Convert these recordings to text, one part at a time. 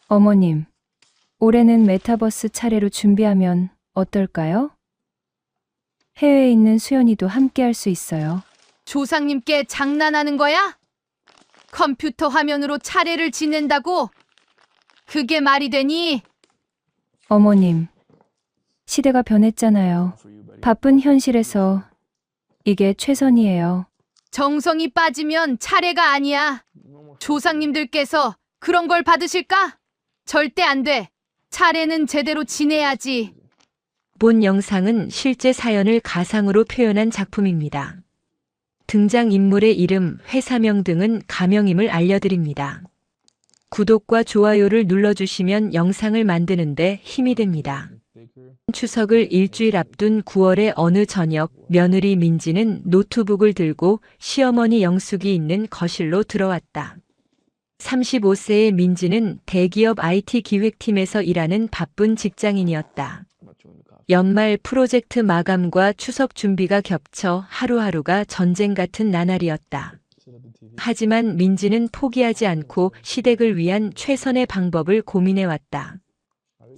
어머님, 올해는 메타버스 차례로 준비하면 어떨까요? 해외에 있는 수연이도 함께 할 수 있어요. 조상님께 장난하는 거야? 컴퓨터 화면으로 차례를 지낸다고? 그게 말이 되니? 어머님, 시대가 변했잖아요. 바쁜 현실에서 이게 최선이에요. 정성이 빠지면 차례가 아니야. 조상님들께서 그런 걸 받으실까? 절대 안 돼. 차례는 제대로 지내야지. 본 영상은 실제 사연을 가상으로 표현한 작품입니다. 등장인물의 이름, 회사명 등은 가명임을 알려드립니다. 구독과 좋아요를 눌러주시면 영상을 만드는데 힘이 됩니다. 추석을 일주일 앞둔 9월의 어느 저녁, 며느리 민지는 노트북을 들고 시어머니 영숙이 있는 거실로 들어왔다. 35세의 민지는 대기업 IT 기획팀에서 일하는 바쁜 직장인이었다. 연말 프로젝트 마감과 추석 준비가 겹쳐 하루하루가 전쟁 같은 나날이었다. 하지만 민지는 포기하지 않고 시댁을 위한 최선의 방법을 고민해왔다.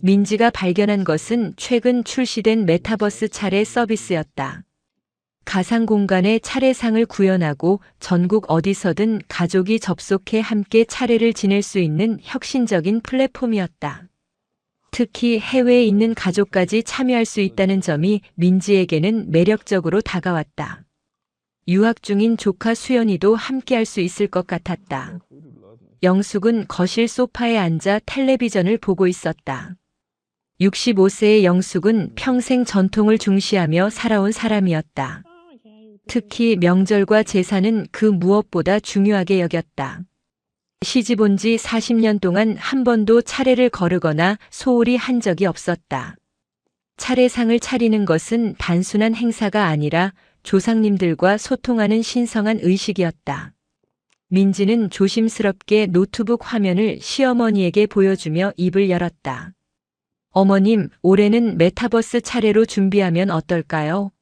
민지가 발견한 것은 최근 출시된 메타버스 차례 서비스였다. 가상 공간에 차례상을 구현하고 전국 어디서든 가족이 접속해 함께 차례를 지낼 수 있는 혁신적인 플랫폼이었다. 특히 해외에 있는 가족까지 참여할 수 있다는 점이 민지에게는 매력적으로 다가왔다. 유학 중인 조카 수연이도 함께할 수 있을 것 같았다. 영숙은 거실 소파에 앉아 텔레비전을 보고 있었다. 65세의 영숙은 평생 전통을 중시하며 살아온 사람이었다. 특히 명절과 제사는 그 무엇보다 중요하게 여겼다. 시집 온 지 40년 동안 한 번도 차례를 거르거나 소홀히 한 적이 없었다. 차례상을 차리는 것은 단순한 행사가 아니라 조상님들과 소통하는 신성한 의식이었다. 민지는 조심스럽게 노트북 화면을 시어머니에게 보여주며 입을 열었다. 어머님, 올해는 메타버스 차례로 준비하면 어떨까요?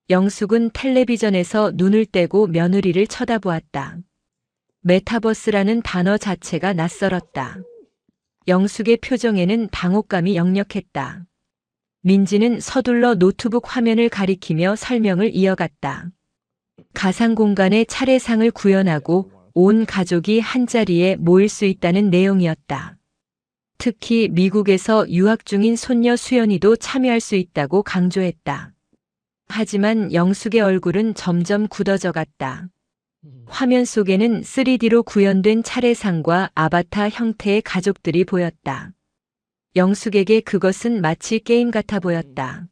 영숙은 텔레비전에서 눈을 떼고 며느리를 쳐다보았다. 메타버스라는 단어 자체가 낯설었다. 영숙의 표정에는 당혹감이 역력했다. 민지는 서둘러 노트북 화면을 가리키며 설명을 이어갔다. 가상 공간에 차례상을 구현하고 온 가족이 한자리에 모일 수 있다는 내용이었다. 특히 미국에서 유학 중인 손녀 수연이도 참여할 수 있다고 강조했다. 하지만 영숙의 얼굴은 점점 굳어져 갔다. 화면 속에는 3D로 구현된 차례상과 아바타 형태의 가족들이 보였다. 영숙에게 그것은 마치 게임 같아 보였다.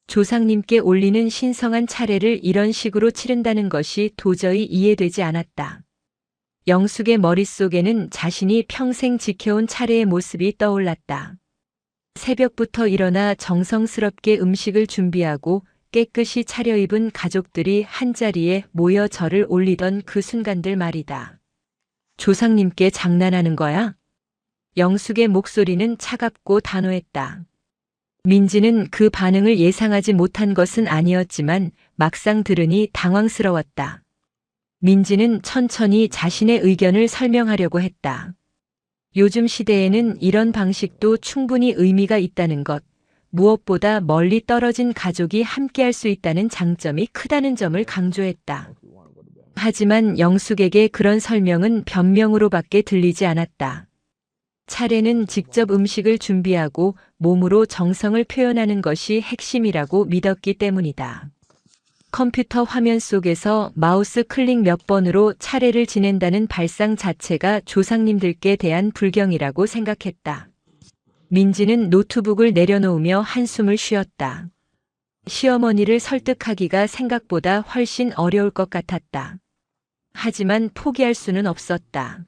조상님께 올리는 신성한 차례를 이런 식으로 치른다는 것이 도저히 이해되지 않았다. 영숙의 머릿속에는 자신이 평생 지켜온 차례의 모습이 떠올랐다. 새벽부터 일어나 정성스럽게 음식을 준비하고 깨끗이 차려입은 가족들이 한자리에 모여 절을 올리던 그 순간들 말이다. 조상님께 장난하는 거야? 영숙의 목소리는 차갑고 단호했다. 민지는 그 반응을 예상하지 못한 것은 아니었지만 막상 들으니 당황스러웠다. 민지는 천천히 자신의 의견을 설명하려고 했다. 요즘 시대에는 이런 방식도 충분히 의미가 있다는 것, 무엇보다 멀리 떨어진 가족이 함께할 수 있다는 장점이 크다는 점을 강조했다. 하지만 영숙에게 그런 설명은 변명으로밖에 들리지 않았다. 차례는 직접 음식을 준비하고 몸으로 정성을 표현하는 것이 핵심이라고 믿었기 때문이다. 컴퓨터 화면 속에서 마우스 클릭 몇 번으로 차례를 지낸다는 발상 자체가 조상님들께 대한 불경이라고 생각했다. 민지는 노트북을 내려놓으며 한숨을 쉬었다. 시어머니를 설득하기가 생각보다 훨씬 어려울 것 같았다. 하지만 포기할 수는 없었다.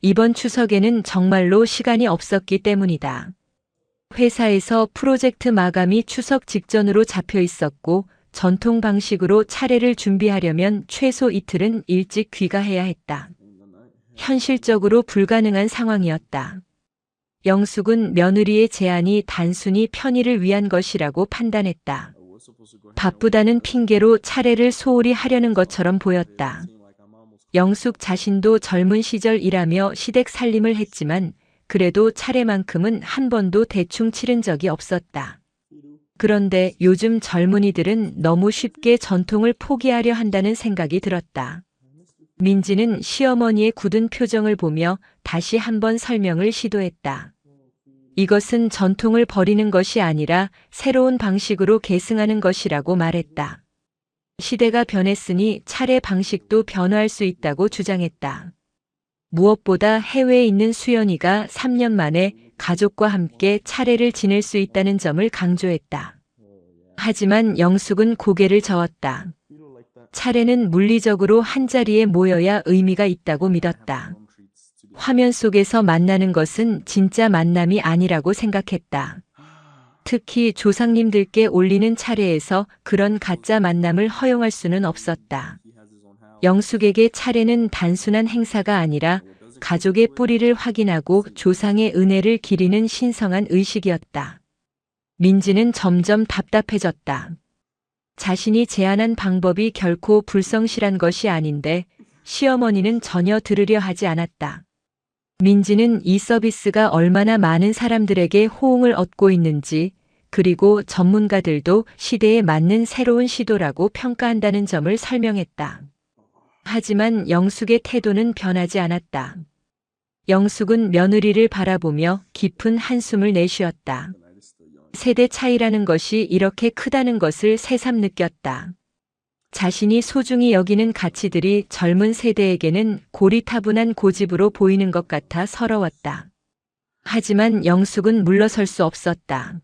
이번 추석에는 정말로 시간이 없었기 때문이다. 회사에서 프로젝트 마감이 추석 직전으로 잡혀 있었고 전통 방식으로 차례를 준비하려면 최소 이틀은 일찍 귀가해야 했다. 현실적으로 불가능한 상황이었다. 영숙은 며느리의 제안이 단순히 편의를 위한 것이라고 판단했다. 바쁘다는 핑계로 차례를 소홀히 하려는 것처럼 보였다. 영숙 자신도 젊은 시절 일하며 시댁 살림을 했지만 그래도 차례만큼은 한 번도 대충 치른 적이 없었다. 그런데 요즘 젊은이들은 너무 쉽게 전통을 포기하려 한다는 생각이 들었다. 민지는 시어머니의 굳은 표정을 보며 다시 한번 설명을 시도했다. 이것은 전통을 버리는 것이 아니라 새로운 방식으로 계승하는 것이라고 말했다. 시대가 변했으니 차례 방식도 변화할 수 있다고 주장했다. 무엇보다 해외에 있는 수연이가 3년 만에 가족과 함께 차례를 지낼 수 있다는 점을 강조했다. 하지만 영숙은 고개를 저었다. 차례는 물리적으로 한자리에 모여야 의미가 있다고 믿었다. 화면 속에서 만나는 것은 진짜 만남이 아니라고 생각했다. 특히 조상님들께 올리는 차례에서 그런 가짜 만남을 허용할 수는 없었다. 영숙에게 차례는 단순한 행사가 아니라 가족의 뿌리를 확인하고 조상의 은혜를 기리는 신성한 의식이었다. 민지는 점점 답답해졌다. 자신이 제안한 방법이 결코 불성실한 것이 아닌데 시어머니는 전혀 들으려 하지 않았다. 민지는 이 서비스가 얼마나 많은 사람들에게 호응을 얻고 있는지, 그리고 전문가들도 시대에 맞는 새로운 시도라고 평가한다는 점을 설명했다. 하지만 영숙의 태도는 변하지 않았다. 영숙은 며느리를 바라보며 깊은 한숨을 내쉬었다. 세대 차이라는 것이 이렇게 크다는 것을 새삼 느꼈다. 자신이 소중히 여기는 가치들이 젊은 세대에게는 고리타분한 고집으로 보이는 것 같아 서러웠다. 하지만 영숙은 물러설 수 없었다.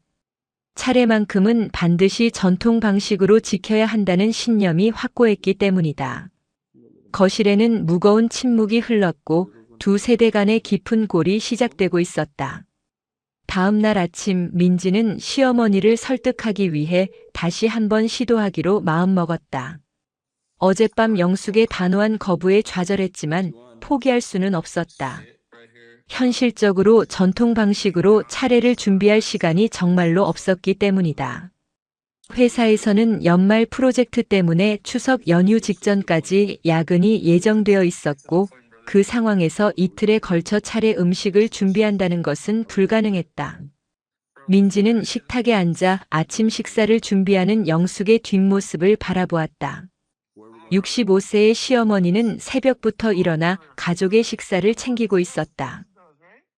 차례만큼은 반드시 전통 방식으로 지켜야 한다는 신념이 확고했기 때문이다. 거실에는 무거운 침묵이 흘렀고 두 세대 간의 깊은 골이 시작되고 있었다. 다음 날 아침 민지는 시어머니를 설득하기 위해 다시 한번 시도하기로 마음먹었다. 어젯밤 영숙의 단호한 거부에 좌절했지만 포기할 수는 없었다. 현실적으로 전통 방식으로 차례를 준비할 시간이 정말로 없었기 때문이다. 회사에서는 연말 프로젝트 때문에 추석 연휴 직전까지 야근이 예정되어 있었고 그 상황에서 이틀에 걸쳐 차례 음식을 준비한다는 것은 불가능했다. 민지는 식탁에 앉아 아침 식사를 준비하는 영숙의 뒷모습을 바라보았다. 65세의 시어머니는 새벽부터 일어나 가족의 식사를 챙기고 있었다.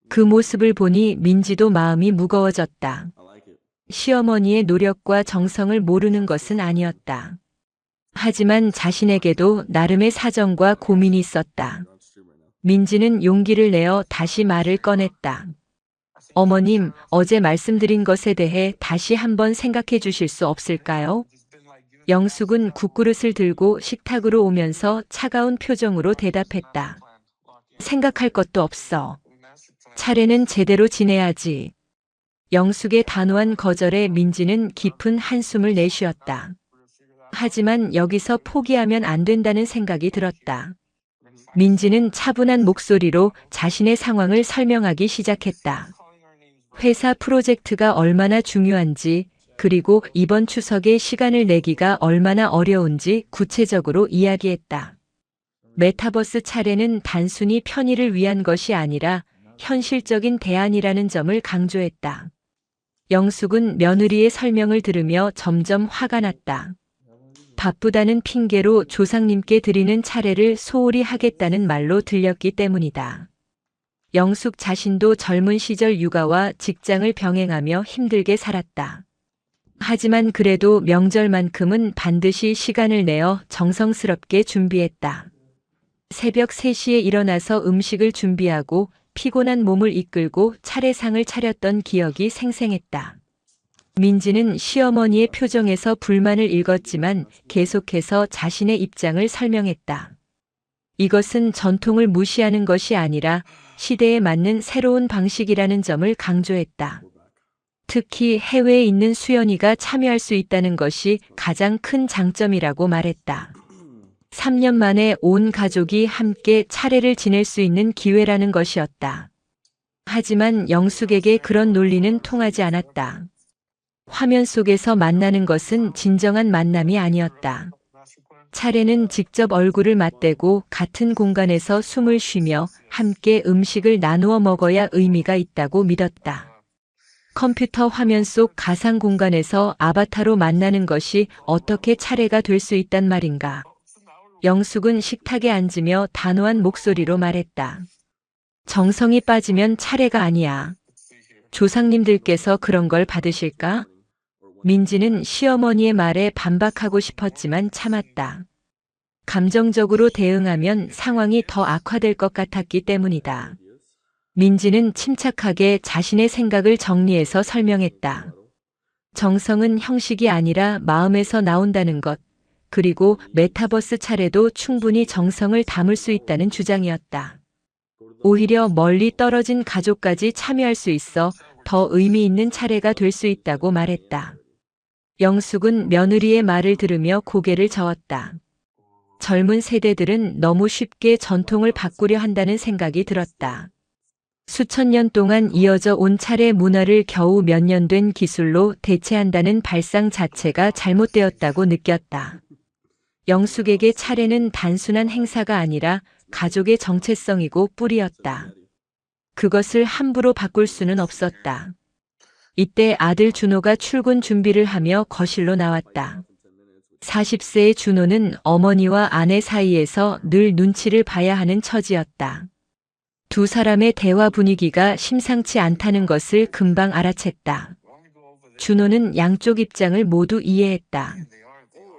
그 모습을 보니 민지도 마음이 무거워졌다. 시어머니의 노력과 정성을 모르는 것은 아니었다. 하지만 자신에게도 나름의 사정과 고민이 있었다. 민지는 용기를 내어 다시 말을 꺼냈다. 어머님, 어제 말씀드린 것에 대해 다시 한번 생각해 주실 수 없을까요? 영숙은 국그릇을 들고 식탁으로 오면서 차가운 표정으로 대답했다. 생각할 것도 없어. 차례는 제대로 지내야지. 영숙의 단호한 거절에 민지는 깊은 한숨을 내쉬었다. 하지만 여기서 포기하면 안 된다는 생각이 들었다. 민지는 차분한 목소리로 자신의 상황을 설명하기 시작했다. 회사 프로젝트가 얼마나 중요한지, 그리고 이번 추석에 시간을 내기가 얼마나 어려운지 구체적으로 이야기했다. 메타버스 차례는 단순히 편의를 위한 것이 아니라 현실적인 대안이라는 점을 강조했다. 영숙은 며느리의 설명을 들으며 점점 화가 났다. 바쁘다는 핑계로 조상님께 드리는 차례를 소홀히 하겠다는 말로 들렸기 때문이다. 영숙 자신도 젊은 시절 육아와 직장을 병행하며 힘들게 살았다. 하지만 그래도 명절만큼은 반드시 시간을 내어 정성스럽게 준비했다. 새벽 3시에 일어나서 음식을 준비하고 피곤한 몸을 이끌고 차례상을 차렸던 기억이 생생했다. 민지는 시어머니의 표정에서 불만을 읽었지만 계속해서 자신의 입장을 설명했다. 이것은 전통을 무시하는 것이 아니라 시대에 맞는 새로운 방식이라는 점을 강조했다. 특히 해외에 있는 수연이가 참여할 수 있다는 것이 가장 큰 장점이라고 말했다. 3년 만에 온 가족이 함께 차례를 지낼 수 있는 기회라는 것이었다. 하지만 영숙에게 그런 논리는 통하지 않았다. 화면 속에서 만나는 것은 진정한 만남이 아니었다. 차례는 직접 얼굴을 맞대고 같은 공간에서 숨을 쉬며 함께 음식을 나누어 먹어야 의미가 있다고 믿었다. 컴퓨터 화면 속 가상 공간에서 아바타로 만나는 것이 어떻게 차례가 될 수 있단 말인가. 영숙은 식탁에 앉으며 단호한 목소리로 말했다. 정성이 빠지면 차례가 아니야. 조상님들께서 그런 걸 받으실까? 민지는 시어머니의 말에 반박하고 싶었지만 참았다. 감정적으로 대응하면 상황이 더 악화될 것 같았기 때문이다. 민지는 침착하게 자신의 생각을 정리해서 설명했다. 정성은 형식이 아니라 마음에서 나온다는 것, 그리고 메타버스 차례도 충분히 정성을 담을 수 있다는 주장이었다. 오히려 멀리 떨어진 가족까지 참여할 수 있어 더 의미 있는 차례가 될 수 있다고 말했다. 영숙은 며느리의 말을 들으며 고개를 저었다. 젊은 세대들은 너무 쉽게 전통을 바꾸려 한다는 생각이 들었다. 수천 년 동안 이어져 온 차례 문화를 겨우 몇 년 된 기술로 대체한다는 발상 자체가 잘못되었다고 느꼈다. 영숙에게 차례는 단순한 행사가 아니라 가족의 정체성이고 뿌리였다. 그것을 함부로 바꿀 수는 없었다. 이때 아들 준호가 출근 준비를 하며 거실로 나왔다. 40세의 준호는 어머니와 아내 사이에서 늘 눈치를 봐야 하는 처지였다. 두 사람의 대화 분위기가 심상치 않다는 것을 금방 알아챘다. 준호는 양쪽 입장을 모두 이해했다.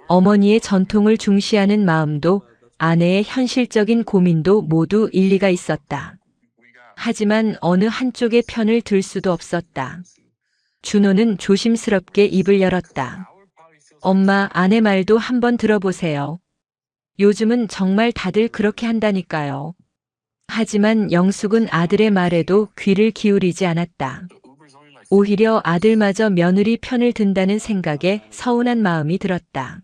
어머니의 전통을 중시하는 마음도 아내의 현실적인 고민도 모두 일리가 있었다. 하지만 어느 한쪽의 편을 들 수도 없었다. 준호는 조심스럽게 입을 열었다. 엄마, 아내 말도 한번 들어보세요. 요즘은 정말 다들 그렇게 한다니까요. 하지만 영숙은 아들의 말에도 귀를 기울이지 않았다. 오히려 아들마저 며느리 편을 든다는 생각에 서운한 마음이 들었다.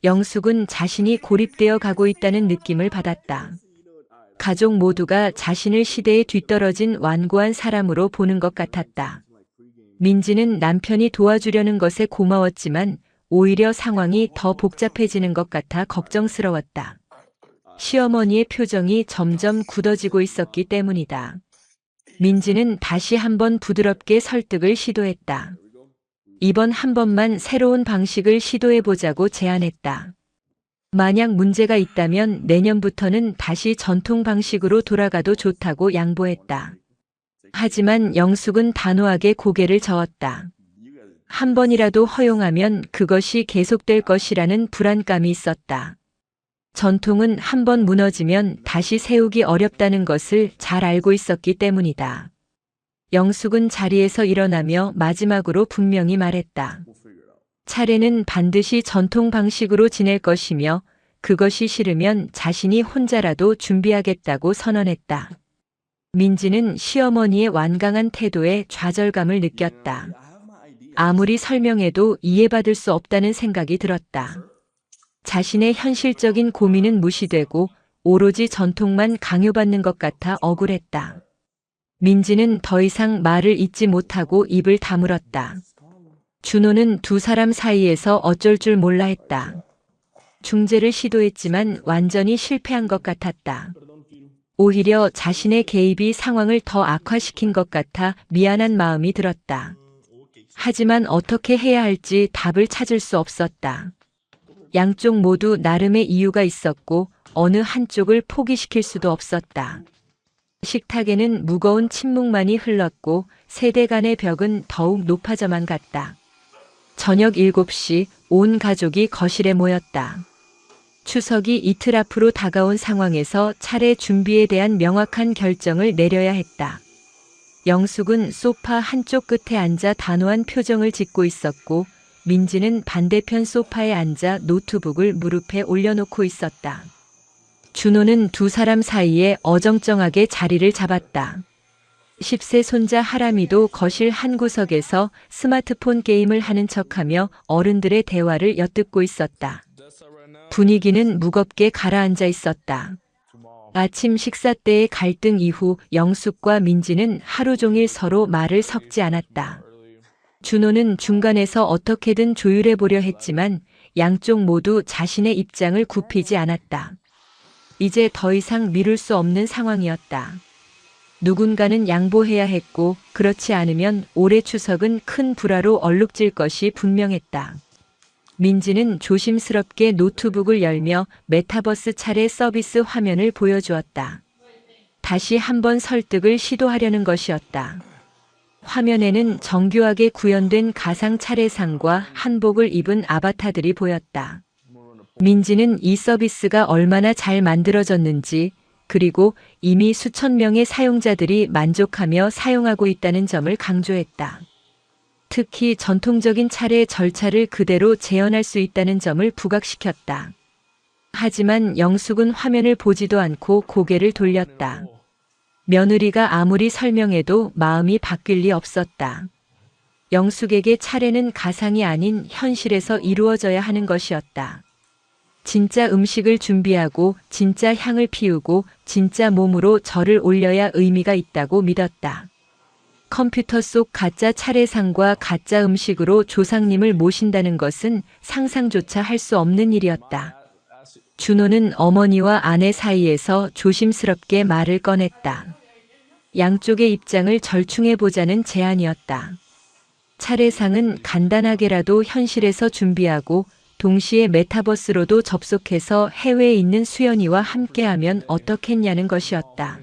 영숙은 자신이 고립되어 가고 있다는 느낌을 받았다. 가족 모두가 자신을 시대에 뒤떨어진 완고한 사람으로 보는 것 같았다. 민지는 남편이 도와주려는 것에 고마웠지만 오히려 상황이 더 복잡해지는 것 같아 걱정스러웠다. 시어머니의 표정이 점점 굳어지고 있었기 때문이다. 민지는 다시 한번 부드럽게 설득을 시도했다. 이번 한 번만 새로운 방식을 시도해보자고 제안했다. 만약 문제가 있다면 내년부터는 다시 전통 방식으로 돌아가도 좋다고 양보했다. 하지만 영숙은 단호하게 고개를 저었다. 한 번이라도 허용하면 그것이 계속될 것이라는 불안감이 있었다. 전통은 한 번 무너지면 다시 세우기 어렵다는 것을 잘 알고 있었기 때문이다. 영숙은 자리에서 일어나며 마지막으로 분명히 말했다. 차례는 반드시 전통 방식으로 지낼 것이며 그것이 싫으면 자신이 혼자라도 준비하겠다고 선언했다. 민지는 시어머니의 완강한 태도에 좌절감을 느꼈다. 아무리 설명해도 이해받을 수 없다는 생각이 들었다. 자신의 현실적인 고민은 무시되고 오로지 전통만 강요받는 것 같아 억울했다. 민지는 더 이상 말을 잇지 못하고 입을 다물었다. 준호는 두 사람 사이에서 어쩔 줄 몰라 했다. 중재를 시도했지만 완전히 실패한 것 같았다. 오히려 자신의 개입이 상황을 더 악화시킨 것 같아 미안한 마음이 들었다. 하지만 어떻게 해야 할지 답을 찾을 수 없었다. 양쪽 모두 나름의 이유가 있었고 어느 한쪽을 포기시킬 수도 없었다. 식탁에는 무거운 침묵만이 흘렀고 세대 간의 벽은 더욱 높아져만 갔다. 저녁 7시 온 가족이 거실에 모였다. 추석이 이틀 앞으로 다가온 상황에서 차례 준비에 대한 명확한 결정을 내려야 했다. 영숙은 소파 한쪽 끝에 앉아 단호한 표정을 짓고 있었고 민지는 반대편 소파에 앉아 노트북을 무릎에 올려놓고 있었다. 준호는 두 사람 사이에 어정쩡하게 자리를 잡았다. 10세 손자 하람이도 거실 한 구석에서 스마트폰 게임을 하는 척하며 어른들의 대화를 엿듣고 있었다. 분위기는 무겁게 가라앉아 있었다. 아침 식사 때의 갈등 이후 영숙과 민지는 하루 종일 서로 말을 섞지 않았다. 준호는 중간에서 어떻게든 조율해 보려 했지만 양쪽 모두 자신의 입장을 굽히지 않았다. 이제 더 이상 미룰 수 없는 상황이었다. 누군가는 양보해야 했고 그렇지 않으면 올해 추석은 큰 불화로 얼룩질 것이 분명했다. 민지는 조심스럽게 노트북을 열며 메타버스 차례 서비스 화면을 보여주었다. 다시 한번 설득을 시도하려는 것이었다. 화면에는 정교하게 구현된 가상 차례상과 한복을 입은 아바타들이 보였다. 민지는 이 서비스가 얼마나 잘 만들어졌는지, 그리고 이미 수천 명의 사용자들이 만족하며 사용하고 있다는 점을 강조했다. 특히 전통적인 차례 절차를 그대로 재현할 수 있다는 점을 부각시켰다. 하지만 영숙은 화면을 보지도 않고 고개를 돌렸다. 며느리가 아무리 설명해도 마음이 바뀔 리 없었다. 영숙에게 차례는 가상이 아닌 현실에서 이루어져야 하는 것이었다. 진짜 음식을 준비하고 진짜 향을 피우고 진짜 몸으로 절을 올려야 의미가 있다고 믿었다. 컴퓨터 속 가짜 차례상과 가짜 음식으로 조상님을 모신다는 것은 상상조차 할 수 없는 일이었다. 준호는 어머니와 아내 사이에서 조심스럽게 말을 꺼냈다. 양쪽의 입장을 절충해보자는 제안이었다. 차례상은 간단하게라도 현실에서 준비하고 동시에 메타버스로도 접속해서 해외에 있는 수연이와 함께하면 어떻겠냐는 것이었다.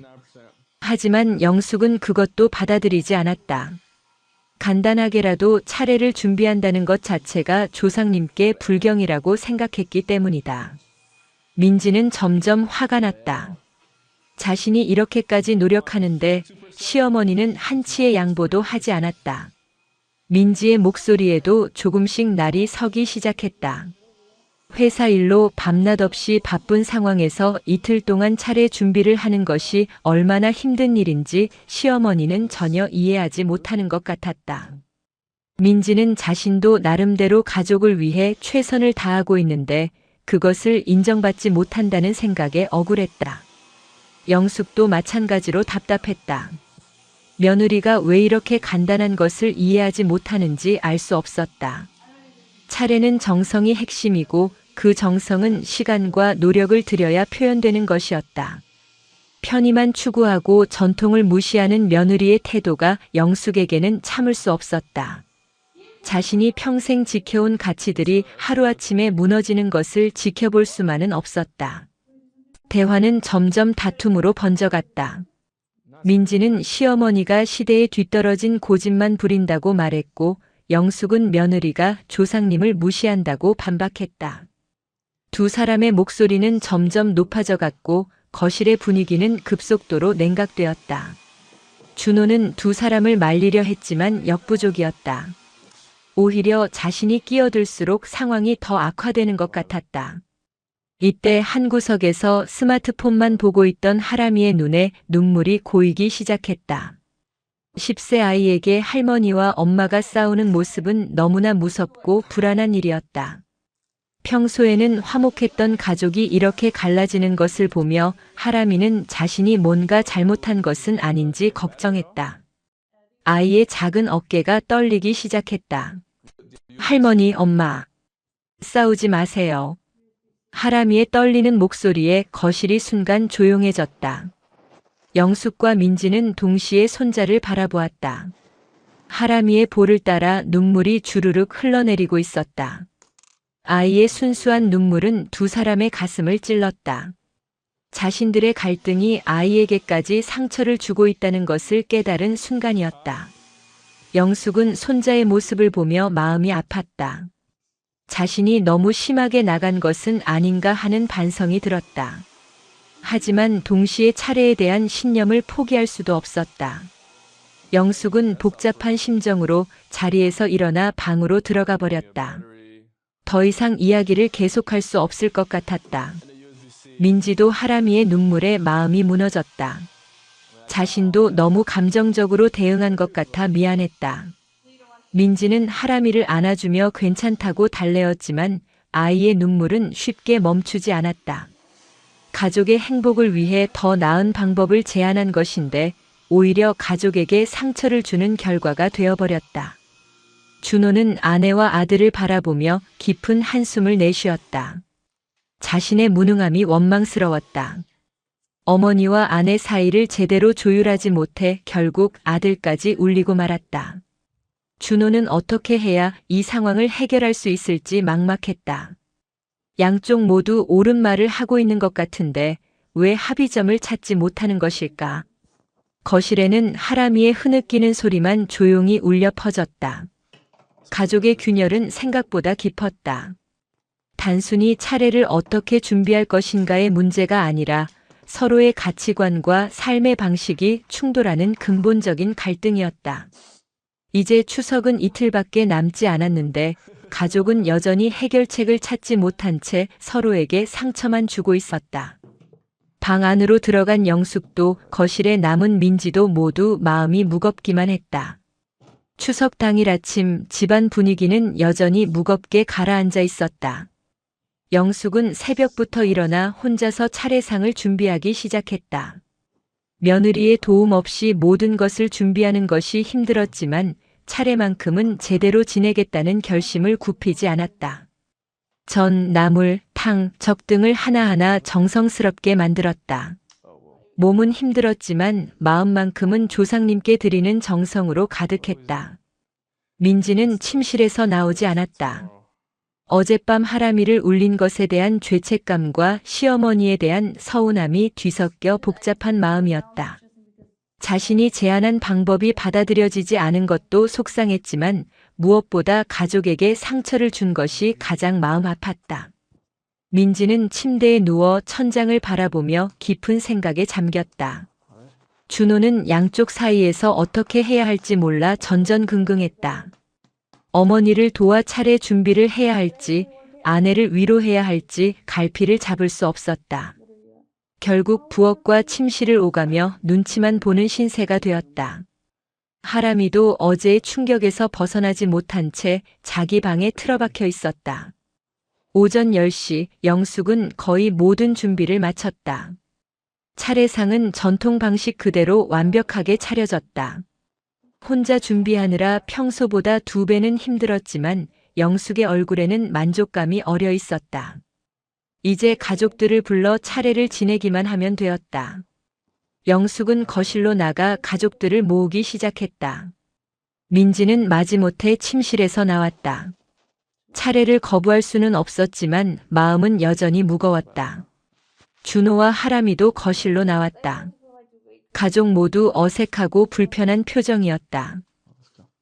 하지만 영숙은 그것도 받아들이지 않았다. 간단하게라도 차례를 준비한다는 것 자체가 조상님께 불경이라고 생각했기 때문이다. 민지는 점점 화가 났다. 자신이 이렇게까지 노력하는데 시어머니는 한치의 양보도 하지 않았다. 민지의 목소리에도 조금씩 날이 서기 시작했다. 회사 일로 밤낮 없이 바쁜 상황에서 이틀 동안 차례 준비를 하는 것이 얼마나 힘든 일인지 시어머니는 전혀 이해하지 못하는 것 같았다. 민지는 자신도 나름대로 가족을 위해 최선을 다하고 있는데 그것을 인정받지 못한다는 생각에 억울했다. 영숙도 마찬가지로 답답했다. 며느리가 왜 이렇게 간단한 것을 이해하지 못하는지 알 수 없었다. 차례는 정성이 핵심이고 그 정성은 시간과 노력을 들여야 표현되는 것이었다. 편의만 추구하고 전통을 무시하는 며느리의 태도가 영숙에게는 참을 수 없었다. 자신이 평생 지켜온 가치들이 하루아침에 무너지는 것을 지켜볼 수만은 없었다. 대화는 점점 다툼으로 번져갔다. 민지는 시어머니가 시대에 뒤떨어진 고집만 부린다고 말했고 영숙은 며느리가 조상님을 무시한다고 반박했다. 두 사람의 목소리는 점점 높아져 갔고 거실의 분위기는 급속도로 냉각되었다. 준호는 두 사람을 말리려 했지만 역부족이었다. 오히려 자신이 끼어들수록 상황이 더 악화되는 것 같았다. 이때 한 구석에서 스마트폰만 보고 있던 하람이의 눈에 눈물이 고이기 시작했다. 10세 아이에게 할머니와 엄마가 싸우는 모습은 너무나 무섭고 불안한 일이었다. 평소에는 화목했던 가족이 이렇게 갈라지는 것을 보며 하람이는 자신이 뭔가 잘못한 것은 아닌지 걱정했다. 아이의 작은 어깨가 떨리기 시작했다. 할머니, 엄마, 싸우지 마세요. 하람이의 떨리는 목소리에 거실이 순간 조용해졌다. 영숙과 민지는 동시에 손자를 바라보았다. 하람이의 볼을 따라 눈물이 주르륵 흘러내리고 있었다. 아이의 순수한 눈물은 두 사람의 가슴을 찔렀다. 자신들의 갈등이 아이에게까지 상처를 주고 있다는 것을 깨달은 순간이었다. 영숙은 손자의 모습을 보며 마음이 아팠다. 자신이 너무 심하게 나간 것은 아닌가 하는 반성이 들었다. 하지만 동시에 차례에 대한 신념을 포기할 수도 없었다. 영숙은 복잡한 심정으로 자리에서 일어나 방으로 들어가 버렸다. 더 이상 이야기를 계속할 수 없을 것 같았다. 민지도 하람이의 눈물에 마음이 무너졌다. 자신도 너무 감정적으로 대응한 것 같아 미안했다. 민지는 하람이를 안아주며 괜찮다고 달래었지만 아이의 눈물은 쉽게 멈추지 않았다. 가족의 행복을 위해 더 나은 방법을 제안한 것인데 오히려 가족에게 상처를 주는 결과가 되어버렸다. 준호는 아내와 아들을 바라보며 깊은 한숨을 내쉬었다. 자신의 무능함이 원망스러웠다. 어머니와 아내 사이를 제대로 조율하지 못해 결국 아들까지 울리고 말았다. 준호는 어떻게 해야 이 상황을 해결할 수 있을지 막막했다. 양쪽 모두 옳은 말을 하고 있는 것 같은데 왜 합의점을 찾지 못하는 것일까? 거실에는 하람이의 흐느끼는 소리만 조용히 울려 퍼졌다. 가족의 균열은 생각보다 깊었다. 단순히 차례를 어떻게 준비할 것인가의 문제가 아니라 서로의 가치관과 삶의 방식이 충돌하는 근본적인 갈등이었다. 이제 추석은 이틀밖에 남지 않았는데 가족은 여전히 해결책을 찾지 못한 채 서로에게 상처만 주고 있었다. 방 안으로 들어간 영숙도 거실에 남은 민지도 모두 마음이 무겁기만 했다. 추석 당일 아침 집안 분위기는 여전히 무겁게 가라앉아 있었다. 영숙은 새벽부터 일어나 혼자서 차례상을 준비하기 시작했다. 며느리의 도움 없이 모든 것을 준비하는 것이 힘들었지만 차례만큼은 제대로 지내겠다는 결심을 굽히지 않았다. 전, 나물, 탕, 적 등을 하나하나 정성스럽게 만들었다. 몸은 힘들었지만 마음만큼은 조상님께 드리는 정성으로 가득했다. 민지는 침실에서 나오지 않았다. 어젯밤 하람이를 울린 것에 대한 죄책감과 시어머니에 대한 서운함이 뒤섞여 복잡한 마음이었다. 자신이 제안한 방법이 받아들여지지 않은 것도 속상했지만 무엇보다 가족에게 상처를 준 것이 가장 마음 아팠다. 민지는 침대에 누워 천장을 바라보며 깊은 생각에 잠겼다. 준호는 양쪽 사이에서 어떻게 해야 할지 몰라 전전긍긍했다. 어머니를 도와 차례 준비를 해야 할지, 아내를 위로해야 할지 갈피를 잡을 수 없었다. 결국 부엌과 침실을 오가며 눈치만 보는 신세가 되었다. 하람이도 어제의 충격에서 벗어나지 못한 채 자기 방에 틀어박혀 있었다. 오전 10시 영숙은 거의 모든 준비를 마쳤다. 차례상은 전통 방식 그대로 완벽하게 차려졌다. 혼자 준비하느라 평소보다 2배는 힘들었지만 영숙의 얼굴에는 만족감이 어려 있었다. 이제 가족들을 불러 차례를 지내기만 하면 되었다. 영숙은 거실로 나가 가족들을 모으기 시작했다. 민지는 마지못해 침실에서 나왔다. 차례를 거부할 수는 없었지만 마음은 여전히 무거웠다. 준호와 하람이도 거실로 나왔다. 가족 모두 어색하고 불편한 표정이었다.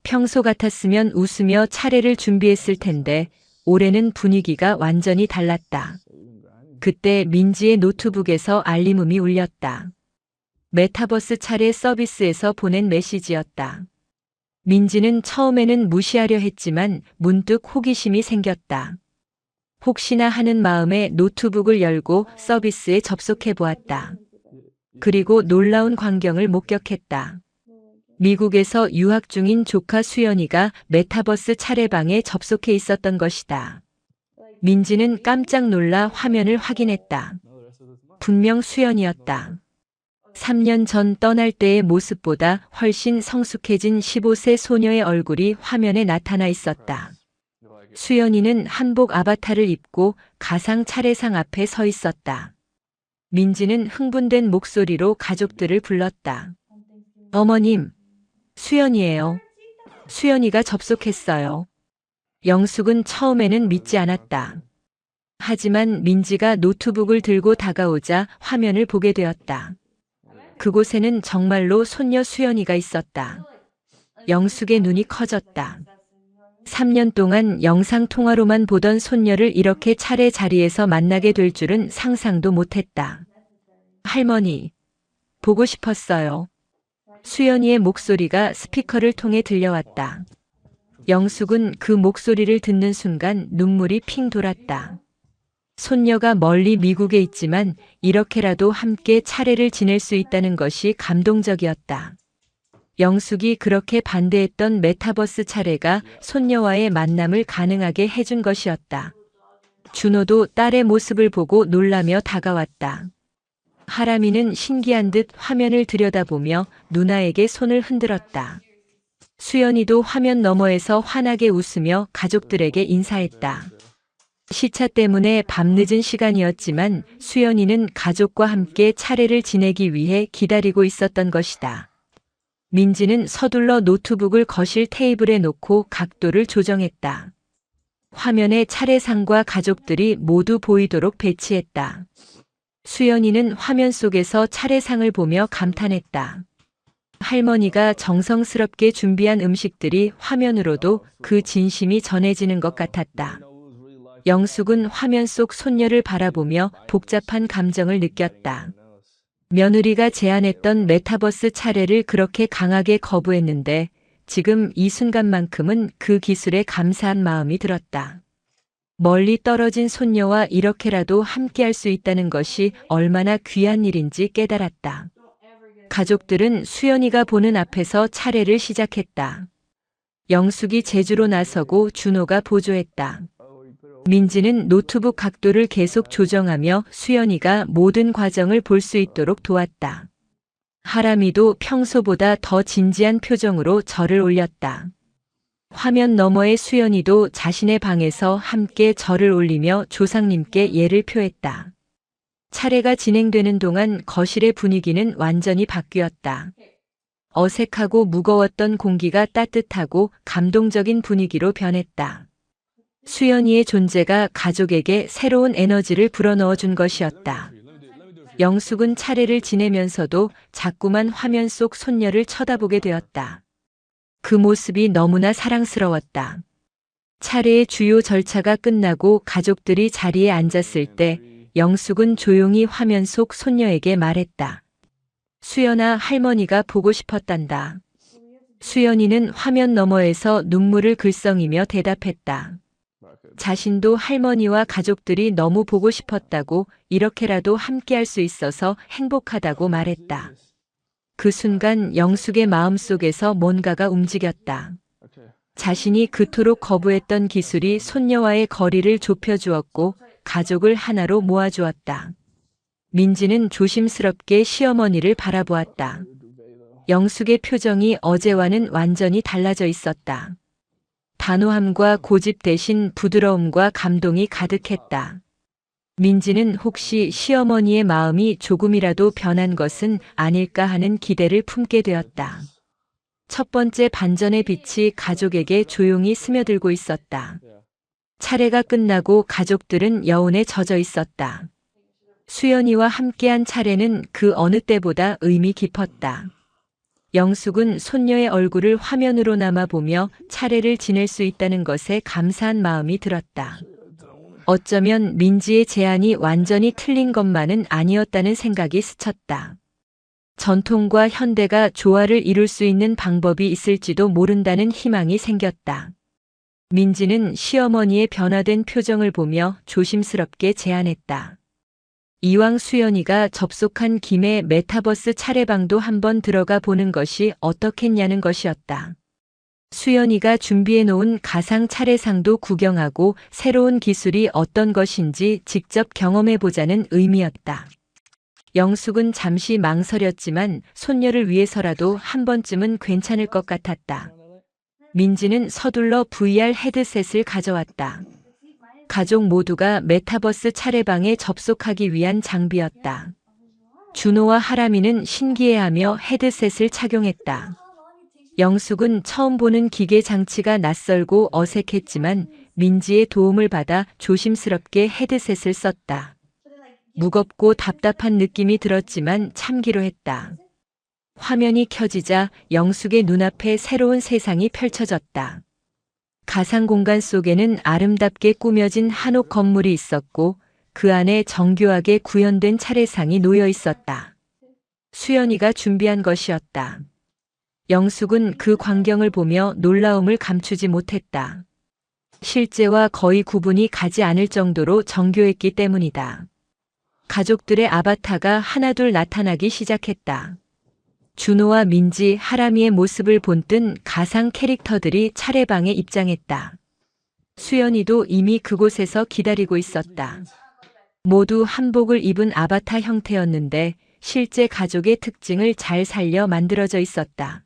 평소 같았으면 웃으며 차례를 준비했을 텐데 올해는 분위기가 완전히 달랐다. 그때 민지의 노트북에서 알림음이 울렸다. 메타버스 차례 서비스에서 보낸 메시지였다. 민지는 처음에는 무시하려 했지만 문득 호기심이 생겼다. 혹시나 하는 마음에 노트북을 열고 서비스에 접속해 보았다. 그리고 놀라운 광경을 목격했다. 미국에서 유학 중인 조카 수연이가 메타버스 차례방에 접속해 있었던 것이다. 민지는 깜짝 놀라 화면을 확인했다. 분명 수연이었다. 3년 전 떠날 때의 모습보다 훨씬 성숙해진 15세 소녀의 얼굴이 화면에 나타나 있었다. 수연이는 한복 아바타를 입고 가상 차례상 앞에 서 있었다. 민지는 흥분된 목소리로 가족들을 불렀다. 어머님, 수연이에요. 수연이가 접속했어요. 영숙은 처음에는 믿지 않았다. 하지만 민지가 노트북을 들고 다가오자 화면을 보게 되었다. 그곳에는 정말로 손녀 수연이가 있었다. 영숙의 눈이 커졌다. 3년 동안 영상통화로만 보던 손녀를 이렇게 차례 자리에서 만나게 될 줄은 상상도 못했다. 할머니, 보고 싶었어요. 수연이의 목소리가 스피커를 통해 들려왔다. 영숙은 그 목소리를 듣는 순간 눈물이 핑 돌았다. 손녀가 멀리 미국에 있지만 이렇게라도 함께 차례를 지낼 수 있다는 것이 감동적이었다. 영숙이 그렇게 반대했던 메타버스 차례가 손녀와의 만남을 가능하게 해준 것이었다. 준호도 딸의 모습을 보고 놀라며 다가왔다. 하람이는 신기한 듯 화면을 들여다보며 누나에게 손을 흔들었다. 수연이도 화면 너머에서 환하게 웃으며 가족들에게 인사했다. 시차 때문에 밤늦은 시간이었지만 수연이는 가족과 함께 차례를 지내기 위해 기다리고 있었던 것이다. 민지는 서둘러 노트북을 거실 테이블에 놓고 각도를 조정했다. 화면에 차례상과 가족들이 모두 보이도록 배치했다. 수연이는 화면 속에서 차례상을 보며 감탄했다. 할머니가 정성스럽게 준비한 음식들이 화면으로도 그 진심이 전해지는 것 같았다. 영숙은 화면 속 손녀를 바라보며 복잡한 감정을 느꼈다. 며느리가 제안했던 메타버스 차례를 그렇게 강하게 거부했는데 지금 이 순간만큼은 그 기술에 감사한 마음이 들었다. 멀리 떨어진 손녀와 이렇게라도 함께할 수 있다는 것이 얼마나 귀한 일인지 깨달았다. 가족들은 수연이가 보는 앞에서 차례를 시작했다. 영숙이 제주로 나서고 준호가 보조했다. 민지는 노트북 각도를 계속 조정하며 수연이가 모든 과정을 볼 수 있도록 도왔다. 하람이도 평소보다 더 진지한 표정으로 절을 올렸다. 화면 너머의 수연이도 자신의 방에서 함께 절을 올리며 조상님께 예를 표했다. 차례가 진행되는 동안 거실의 분위기는 완전히 바뀌었다. 어색하고 무거웠던 공기가 따뜻하고 감동적인 분위기로 변했다. 수연이의 존재가 가족에게 새로운 에너지를 불어넣어 준 것이었다. 영숙은 차례를 지내면서도 자꾸만 화면 속 손녀를 쳐다보게 되었다. 그 모습이 너무나 사랑스러웠다. 차례의 주요 절차가 끝나고 가족들이 자리에 앉았을 때 영숙은 조용히 화면 속 손녀에게 말했다. 수연아, 할머니가 보고 싶었단다. 수연이는 화면 너머에서 눈물을 글썽이며 대답했다. 자신도 할머니와 가족들이 너무 보고 싶었다고 이렇게라도 함께할 수 있어서 행복하다고 말했다. 그 순간 영숙의 마음속에서 뭔가가 움직였다. 자신이 그토록 거부했던 기술이 손녀와의 거리를 좁혀주었고 가족을 하나로 모아주었다. 민지는 조심스럽게 시어머니를 바라보았다. 영숙의 표정이 어제와는 완전히 달라져 있었다. 단호함과 고집 대신 부드러움과 감동이 가득했다. 민지는 혹시 시어머니의 마음이 조금이라도 변한 것은 아닐까 하는 기대를 품게 되었다. 첫 번째 반전의 빛이 가족에게 조용히 스며들고 있었다. 차례가 끝나고 가족들은 여운에 젖어 있었다. 수연이와 함께한 차례는 그 어느 때보다 의미 깊었다. 영숙은 손녀의 얼굴을 화면으로나마 보며 차례를 지낼 수 있다는 것에 감사한 마음이 들었다. 어쩌면 민지의 제안이 완전히 틀린 것만은 아니었다는 생각이 스쳤다. 전통과 현대가 조화를 이룰 수 있는 방법이 있을지도 모른다는 희망이 생겼다. 민지는 시어머니의 변화된 표정을 보며 조심스럽게 제안했다. 이왕 수연이가 접속한 김에 메타버스 차례방도 한번 들어가 보는 것이 어떻겠냐는 것이었다. 수연이가 준비해 놓은 가상 차례상도 구경하고 새로운 기술이 어떤 것인지 직접 경험해 보자는 의미였다. 영숙은 잠시 망설였지만 손녀를 위해서라도 한 번쯤은 괜찮을 것 같았다. 민지는 서둘러 VR 헤드셋을 가져왔다. 가족 모두가 메타버스 차례방에 접속하기 위한 장비였다. 준호와 하람이는 신기해하며 헤드셋을 착용했다. 영숙은 처음 보는 기계 장치가 낯설고 어색했지만 민지의 도움을 받아 조심스럽게 헤드셋을 썼다. 무겁고 답답한 느낌이 들었지만 참기로 했다. 화면이 켜지자 영숙의 눈앞에 새로운 세상이 펼쳐졌다. 가상 공간 속에는 아름답게 꾸며진 한옥 건물이 있었고 그 안에 정교하게 구현된 차례상이 놓여 있었다. 수연이가 준비한 것이었다. 영숙은 그 광경을 보며 놀라움을 감추지 못했다. 실제와 거의 구분이 가지 않을 정도로 정교했기 때문이다. 가족들의 아바타가 하나둘 나타나기 시작했다. 준호와 민지, 하람이의 모습을 본뜬 가상 캐릭터들이 차례방에 입장했다. 수연이도 이미 그곳에서 기다리고 있었다. 모두 한복을 입은 아바타 형태였는데 실제 가족의 특징을 잘 살려 만들어져 있었다.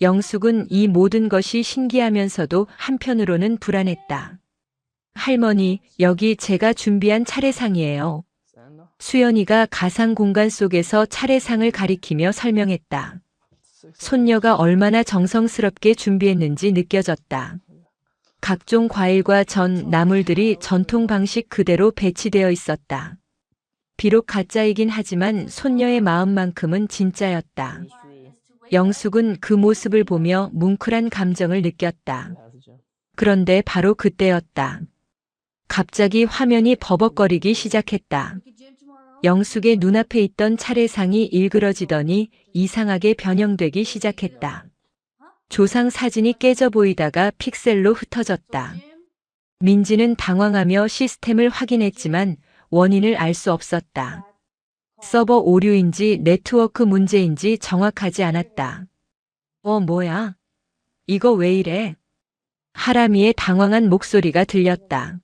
영숙은 이 모든 것이 신기하면서도 한편으로는 불안했다. 할머니, 여기 제가 준비한 차례상이에요. 수연이가 가상 공간 속에서 차례상을 가리키며 설명했다. 손녀가 얼마나 정성스럽게 준비했는지 느껴졌다. 각종 과일과 전, 나물들이 전통 방식 그대로 배치되어 있었다. 비록 가짜이긴 하지만 손녀의 마음만큼은 진짜였다. 영숙은 그 모습을 보며 뭉클한 감정을 느꼈다. 그런데 바로 그때였다. 갑자기 화면이 버벅거리기 시작했다. 영숙의 눈앞에 있던 차례상이 일그러지더니 이상하게 변형되기 시작했다. 조상 사진이 깨져 보이다가 픽셀로 흩어졌다. 민지는 당황하며 시스템을 확인했지만 원인을 알 수 없었다. 서버 오류인지 네트워크 문제인지 정확하지 않았다. 뭐야? 이거 왜 이래? 하람이의 당황한 목소리가 들렸다.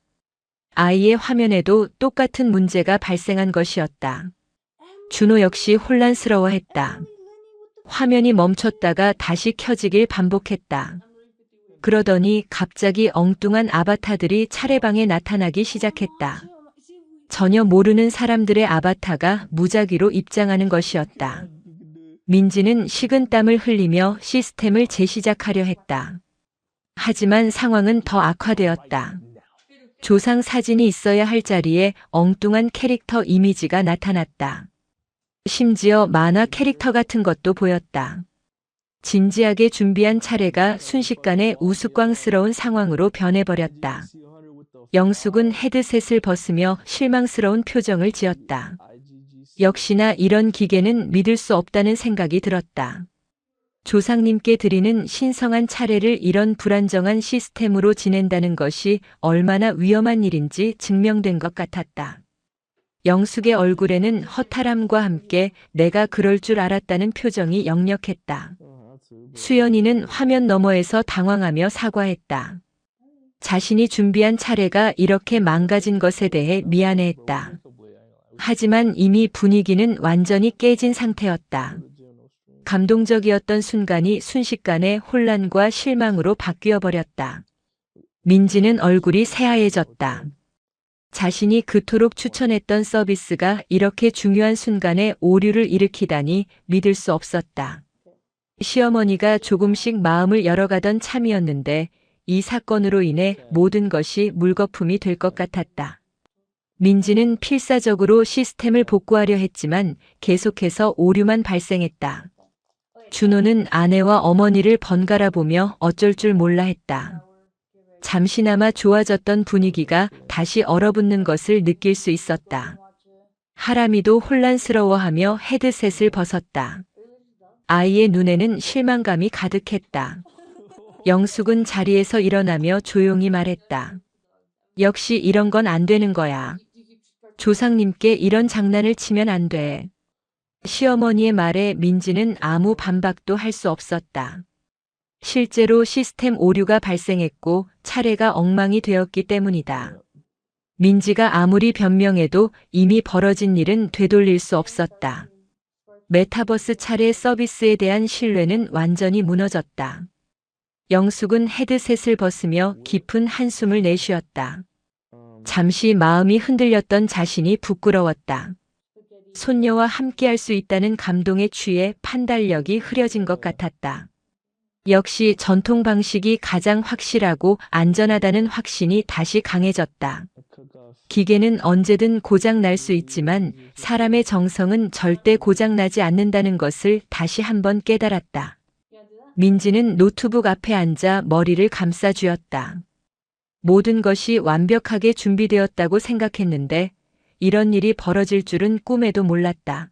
아이의 화면에도 똑같은 문제가 발생한 것이었다. 준호 역시 혼란스러워했다. 화면이 멈췄다가 다시 켜지길 반복했다. 그러더니 갑자기 엉뚱한 아바타들이 차례방에 나타나기 시작했다. 전혀 모르는 사람들의 아바타가 무작위로 입장하는 것이었다. 민지는 식은땀을 흘리며 시스템을 재시작하려 했다. 하지만 상황은 더 악화되었다. 조상 사진이 있어야 할 자리에 엉뚱한 캐릭터 이미지가 나타났다. 심지어 만화 캐릭터 같은 것도 보였다. 진지하게 준비한 차례가 순식간에 우스꽝스러운 상황으로 변해버렸다. 영숙은 헤드셋을 벗으며 실망스러운 표정을 지었다. 역시나 이런 기계는 믿을 수 없다는 생각이 들었다. 조상님께 드리는 신성한 차례를 이런 불안정한 시스템으로 지낸다는 것이 얼마나 위험한 일인지 증명된 것 같았다. 영숙의 얼굴에는 허탈함과 함께 내가 그럴 줄 알았다는 표정이 역력했다. 수연이는 화면 너머에서 당황하며 사과했다. 자신이 준비한 차례가 이렇게 망가진 것에 대해 미안해했다. 하지만 이미 분위기는 완전히 깨진 상태였다. 감동적이었던 순간이 순식간에 혼란과 실망으로 바뀌어 버렸다. 민지는 얼굴이 새하얘졌다. 자신이 그토록 추천했던 서비스가 이렇게 중요한 순간에 오류를 일으키다니 믿을 수 없었다. 시어머니가 조금씩 마음을 열어가던 참이었는데 이 사건으로 인해 모든 것이 물거품이 될 것 같았다. 민지는 필사적으로 시스템을 복구하려 했지만 계속해서 오류만 발생했다. 준호는 아내와 어머니를 번갈아 보며 어쩔 줄 몰라 했다. 잠시나마 좋아졌던 분위기가 다시 얼어붙는 것을 느낄 수 있었다. 하람이도 혼란스러워하며 헤드셋을 벗었다. 아이의 눈에는 실망감이 가득했다. 영숙은 자리에서 일어나며 조용히 말했다. 역시 이런 건 안 되는 거야. 조상님께 이런 장난을 치면 안 돼. 시어머니의 말에 민지는 아무 반박도 할 수 없었다. 실제로 시스템 오류가 발생했고 차례가 엉망이 되었기 때문이다. 민지가 아무리 변명해도 이미 벌어진 일은 되돌릴 수 없었다. 메타버스 차례 서비스에 대한 신뢰는 완전히 무너졌다. 영숙은 헤드셋을 벗으며 깊은 한숨을 내쉬었다. 잠시 마음이 흔들렸던 자신이 부끄러웠다. 손녀와 함께할 수 있다는 감동에 취해 판단력이 흐려진 것 같았다. 역시 전통 방식이 가장 확실하고 안전하다는 확신이 다시 강해졌다. 기계는 언제든 고장 날 수 있지만 사람의 정성은 절대 고장 나지 않는다는 것을 다시 한번 깨달았다. 민지는 노트북 앞에 앉아 머리를 감싸 쥐었다. 모든 것이 완벽하게 준비되었다고 생각했는데 이런 일이 벌어질 줄은 꿈에도 몰랐다.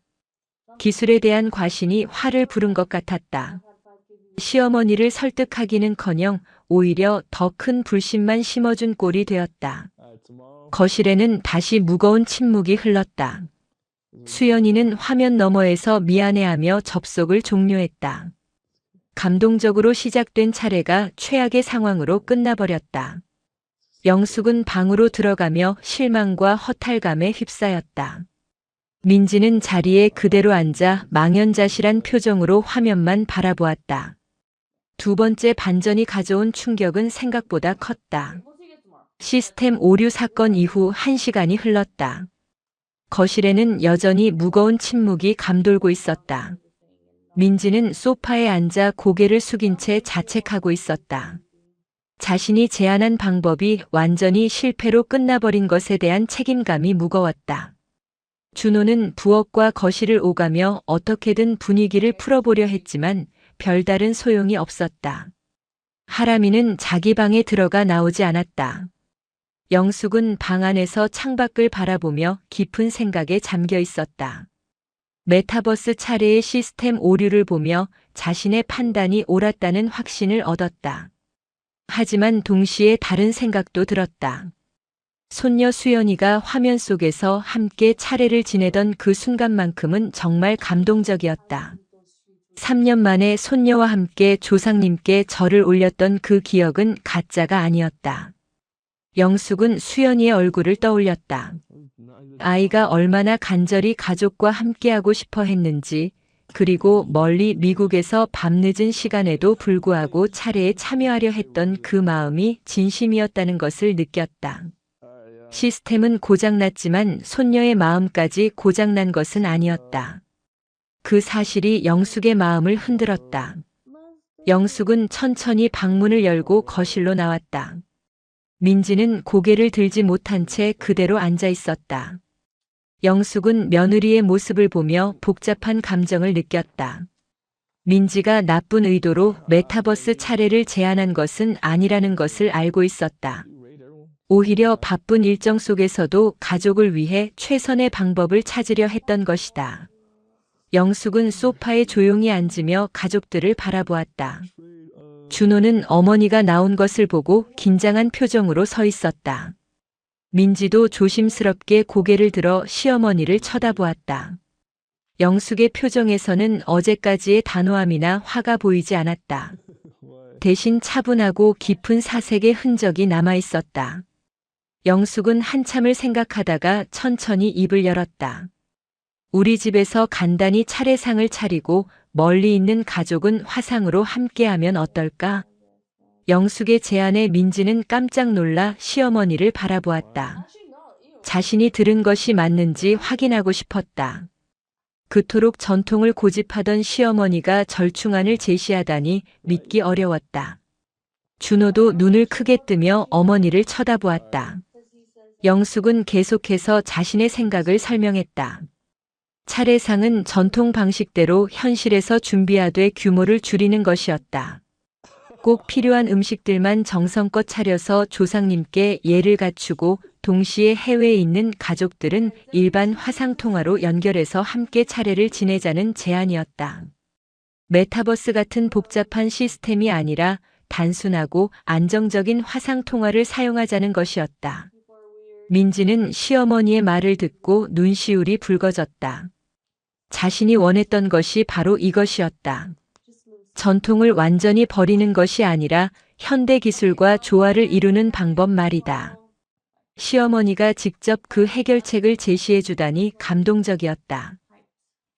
기술에 대한 과신이 화를 부른 것 같았다. 시어머니를 설득하기는커녕 오히려 더 큰 불신만 심어준 꼴이 되었다. 거실에는 다시 무거운 침묵이 흘렀다. 수연이는 화면 너머에서 미안해하며 접속을 종료했다. 감동적으로 시작된 차례가 최악의 상황으로 끝나버렸다. 영숙은 방으로 들어가며 실망과 허탈감에 휩싸였다. 민지는 자리에 그대로 앉아 망연자실한 표정으로 화면만 바라보았다. 두 번째 반전이 가져온 충격은 생각보다 컸다. 시스템 오류 사건 이후 1시간이 흘렀다. 거실에는 여전히 무거운 침묵이 감돌고 있었다. 민지는 소파에 앉아 고개를 숙인 채 자책하고 있었다. 자신이 제안한 방법이 완전히 실패로 끝나버린 것에 대한 책임감이 무거웠다. 준호는 부엌과 거실을 오가며 어떻게든 분위기를 풀어보려 했지만 별다른 소용이 없었다. 하람이는 자기 방에 들어가 나오지 않았다. 영숙은 방 안에서 창밖을 바라보며 깊은 생각에 잠겨 있었다. 메타버스 차례의 시스템 오류를 보며 자신의 판단이 옳았다는 확신을 얻었다. 하지만 동시에 다른 생각도 들었다. 손녀 수연이가 화면 속에서 함께 차례를 지내던 그 순간만큼은 정말 감동적이었다. 3년 만에 손녀와 함께 조상님께 절을 올렸던 그 기억은 가짜가 아니었다. 영숙은 수연이의 얼굴을 떠올렸다. 아이가 얼마나 간절히 가족과 함께하고 싶어 했는지, 그리고 멀리 미국에서 밤늦은 시간에도 불구하고 차례에 참여하려 했던 그 마음이 진심이었다는 것을 느꼈다. 시스템은 고장났지만 손녀의 마음까지 고장난 것은 아니었다. 그 사실이 영숙의 마음을 흔들었다. 영숙은 천천히 방문을 열고 거실로 나왔다. 민지는 고개를 들지 못한 채 그대로 앉아 있었다. 영숙은 며느리의 모습을 보며 복잡한 감정을 느꼈다. 민지가 나쁜 의도로 메타버스 차례를 제안한 것은 아니라는 것을 알고 있었다. 오히려 바쁜 일정 속에서도 가족을 위해 최선의 방법을 찾으려 했던 것이다. 영숙은 소파에 조용히 앉으며 가족들을 바라보았다. 준호는 어머니가 나온 것을 보고 긴장한 표정으로 서 있었다. 민지도 조심스럽게 고개를 들어 시어머니를 쳐다보았다. 영숙의 표정에서는 어제까지의 단호함이나 화가 보이지 않았다. 대신 차분하고 깊은 사색의 흔적이 남아 있었다. 영숙은 한참을 생각하다가 천천히 입을 열었다. 우리 집에서 간단히 차례상을 차리고 멀리 있는 가족은 화상으로 함께하면 어떨까? 영숙의 제안에 민지는 깜짝 놀라 시어머니를 바라보았다. 자신이 들은 것이 맞는지 확인하고 싶었다. 그토록 전통을 고집하던 시어머니가 절충안을 제시하다니 믿기 어려웠다. 준호도 눈을 크게 뜨며 어머니를 쳐다보았다. 영숙은 계속해서 자신의 생각을 설명했다. 차례상은 전통 방식대로 현실에서 준비하되 규모를 줄이는 것이었다. 꼭 필요한 음식들만 정성껏 차려서 조상님께 예를 갖추고 동시에 해외에 있는 가족들은 일반 화상통화로 연결해서 함께 차례를 지내자는 제안이었다. 메타버스 같은 복잡한 시스템이 아니라 단순하고 안정적인 화상통화를 사용하자는 것이었다. 민지는 시어머니의 말을 듣고 눈시울이 붉어졌다. 자신이 원했던 것이 바로 이것이었다. 전통을 완전히 버리는 것이 아니라 현대 기술과 조화를 이루는 방법 말이다. 시어머니가 직접 그 해결책을 제시해 주다니 감동적이었다.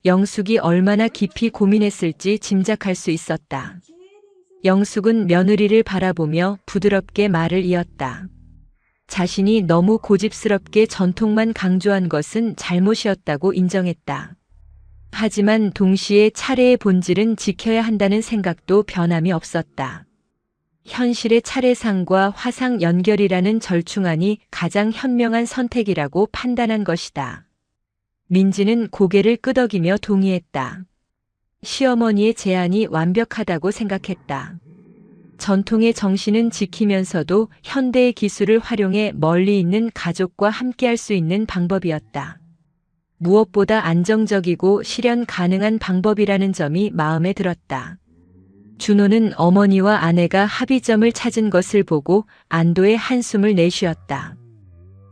영숙이 얼마나 깊이 고민했을지 짐작할 수 있었다. 영숙은 며느리를 바라보며 부드럽게 말을 이었다. 자신이 너무 고집스럽게 전통만 강조한 것은 잘못이었다고 인정했다. 하지만 동시에 차례의 본질은 지켜야 한다는 생각도 변함이 없었다. 현실의 차례상과 화상 연결이라는 절충안이 가장 현명한 선택이라고 판단한 것이다. 민지는 고개를 끄덕이며 동의했다. 시어머니의 제안이 완벽하다고 생각했다. 전통의 정신은 지키면서도 현대의 기술을 활용해 멀리 있는 가족과 함께할 수 있는 방법이었다. 무엇보다 안정적이고 실현 가능한 방법이라는 점이 마음에 들었다. 준호는 어머니와 아내가 합의점을 찾은 것을 보고 안도의 한숨을 내쉬었다.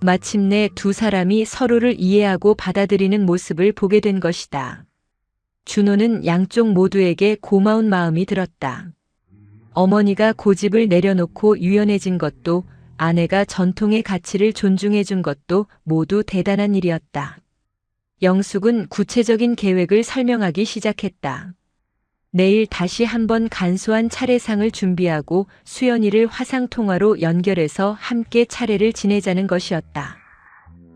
마침내 두 사람이 서로를 이해하고 받아들이는 모습을 보게 된 것이다. 준호는 양쪽 모두에게 고마운 마음이 들었다. 어머니가 고집을 내려놓고 유연해진 것도, 아내가 전통의 가치를 존중해 준 것도 모두 대단한 일이었다. 영숙은 구체적인 계획을 설명하기 시작했다. 내일 다시 한번 간소한 차례상을 준비하고 수연이를 화상통화로 연결해서 함께 차례를 지내자는 것이었다.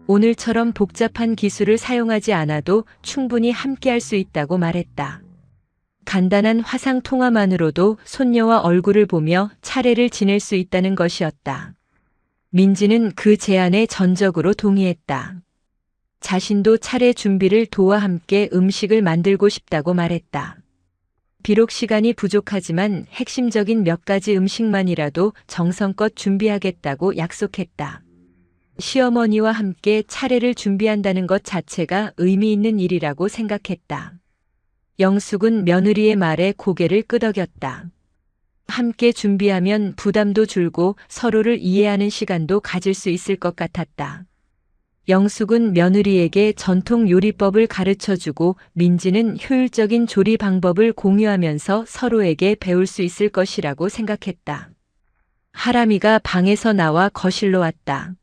오늘처럼 복잡한 기술을 사용하지 않아도 충분히 함께할 수 있다고 말했다. 간단한 화상통화만으로도 손녀와 얼굴을 보며 차례를 지낼 수 있다는 것이었다. 민지는 그 제안에 전적으로 동의했다. 자신도 차례 준비를 도와 함께 음식을 만들고 싶다고 말했다. 비록 시간이 부족하지만 핵심적인 몇 가지 음식만이라도 정성껏 준비하겠다고 약속했다. 시어머니와 함께 차례를 준비한다는 것 자체가 의미 있는 일이라고 생각했다. 영숙은 며느리의 말에 고개를 끄덕였다. 함께 준비하면 부담도 줄고 서로를 이해하는 시간도 가질 수 있을 것 같았다. 영숙은 며느리에게 전통 요리법을 가르쳐주고 민지는 효율적인 조리 방법을 공유하면서 서로에게 배울 수 있을 것이라고 생각했다. 하람이가 방에서 나와 거실로 왔다.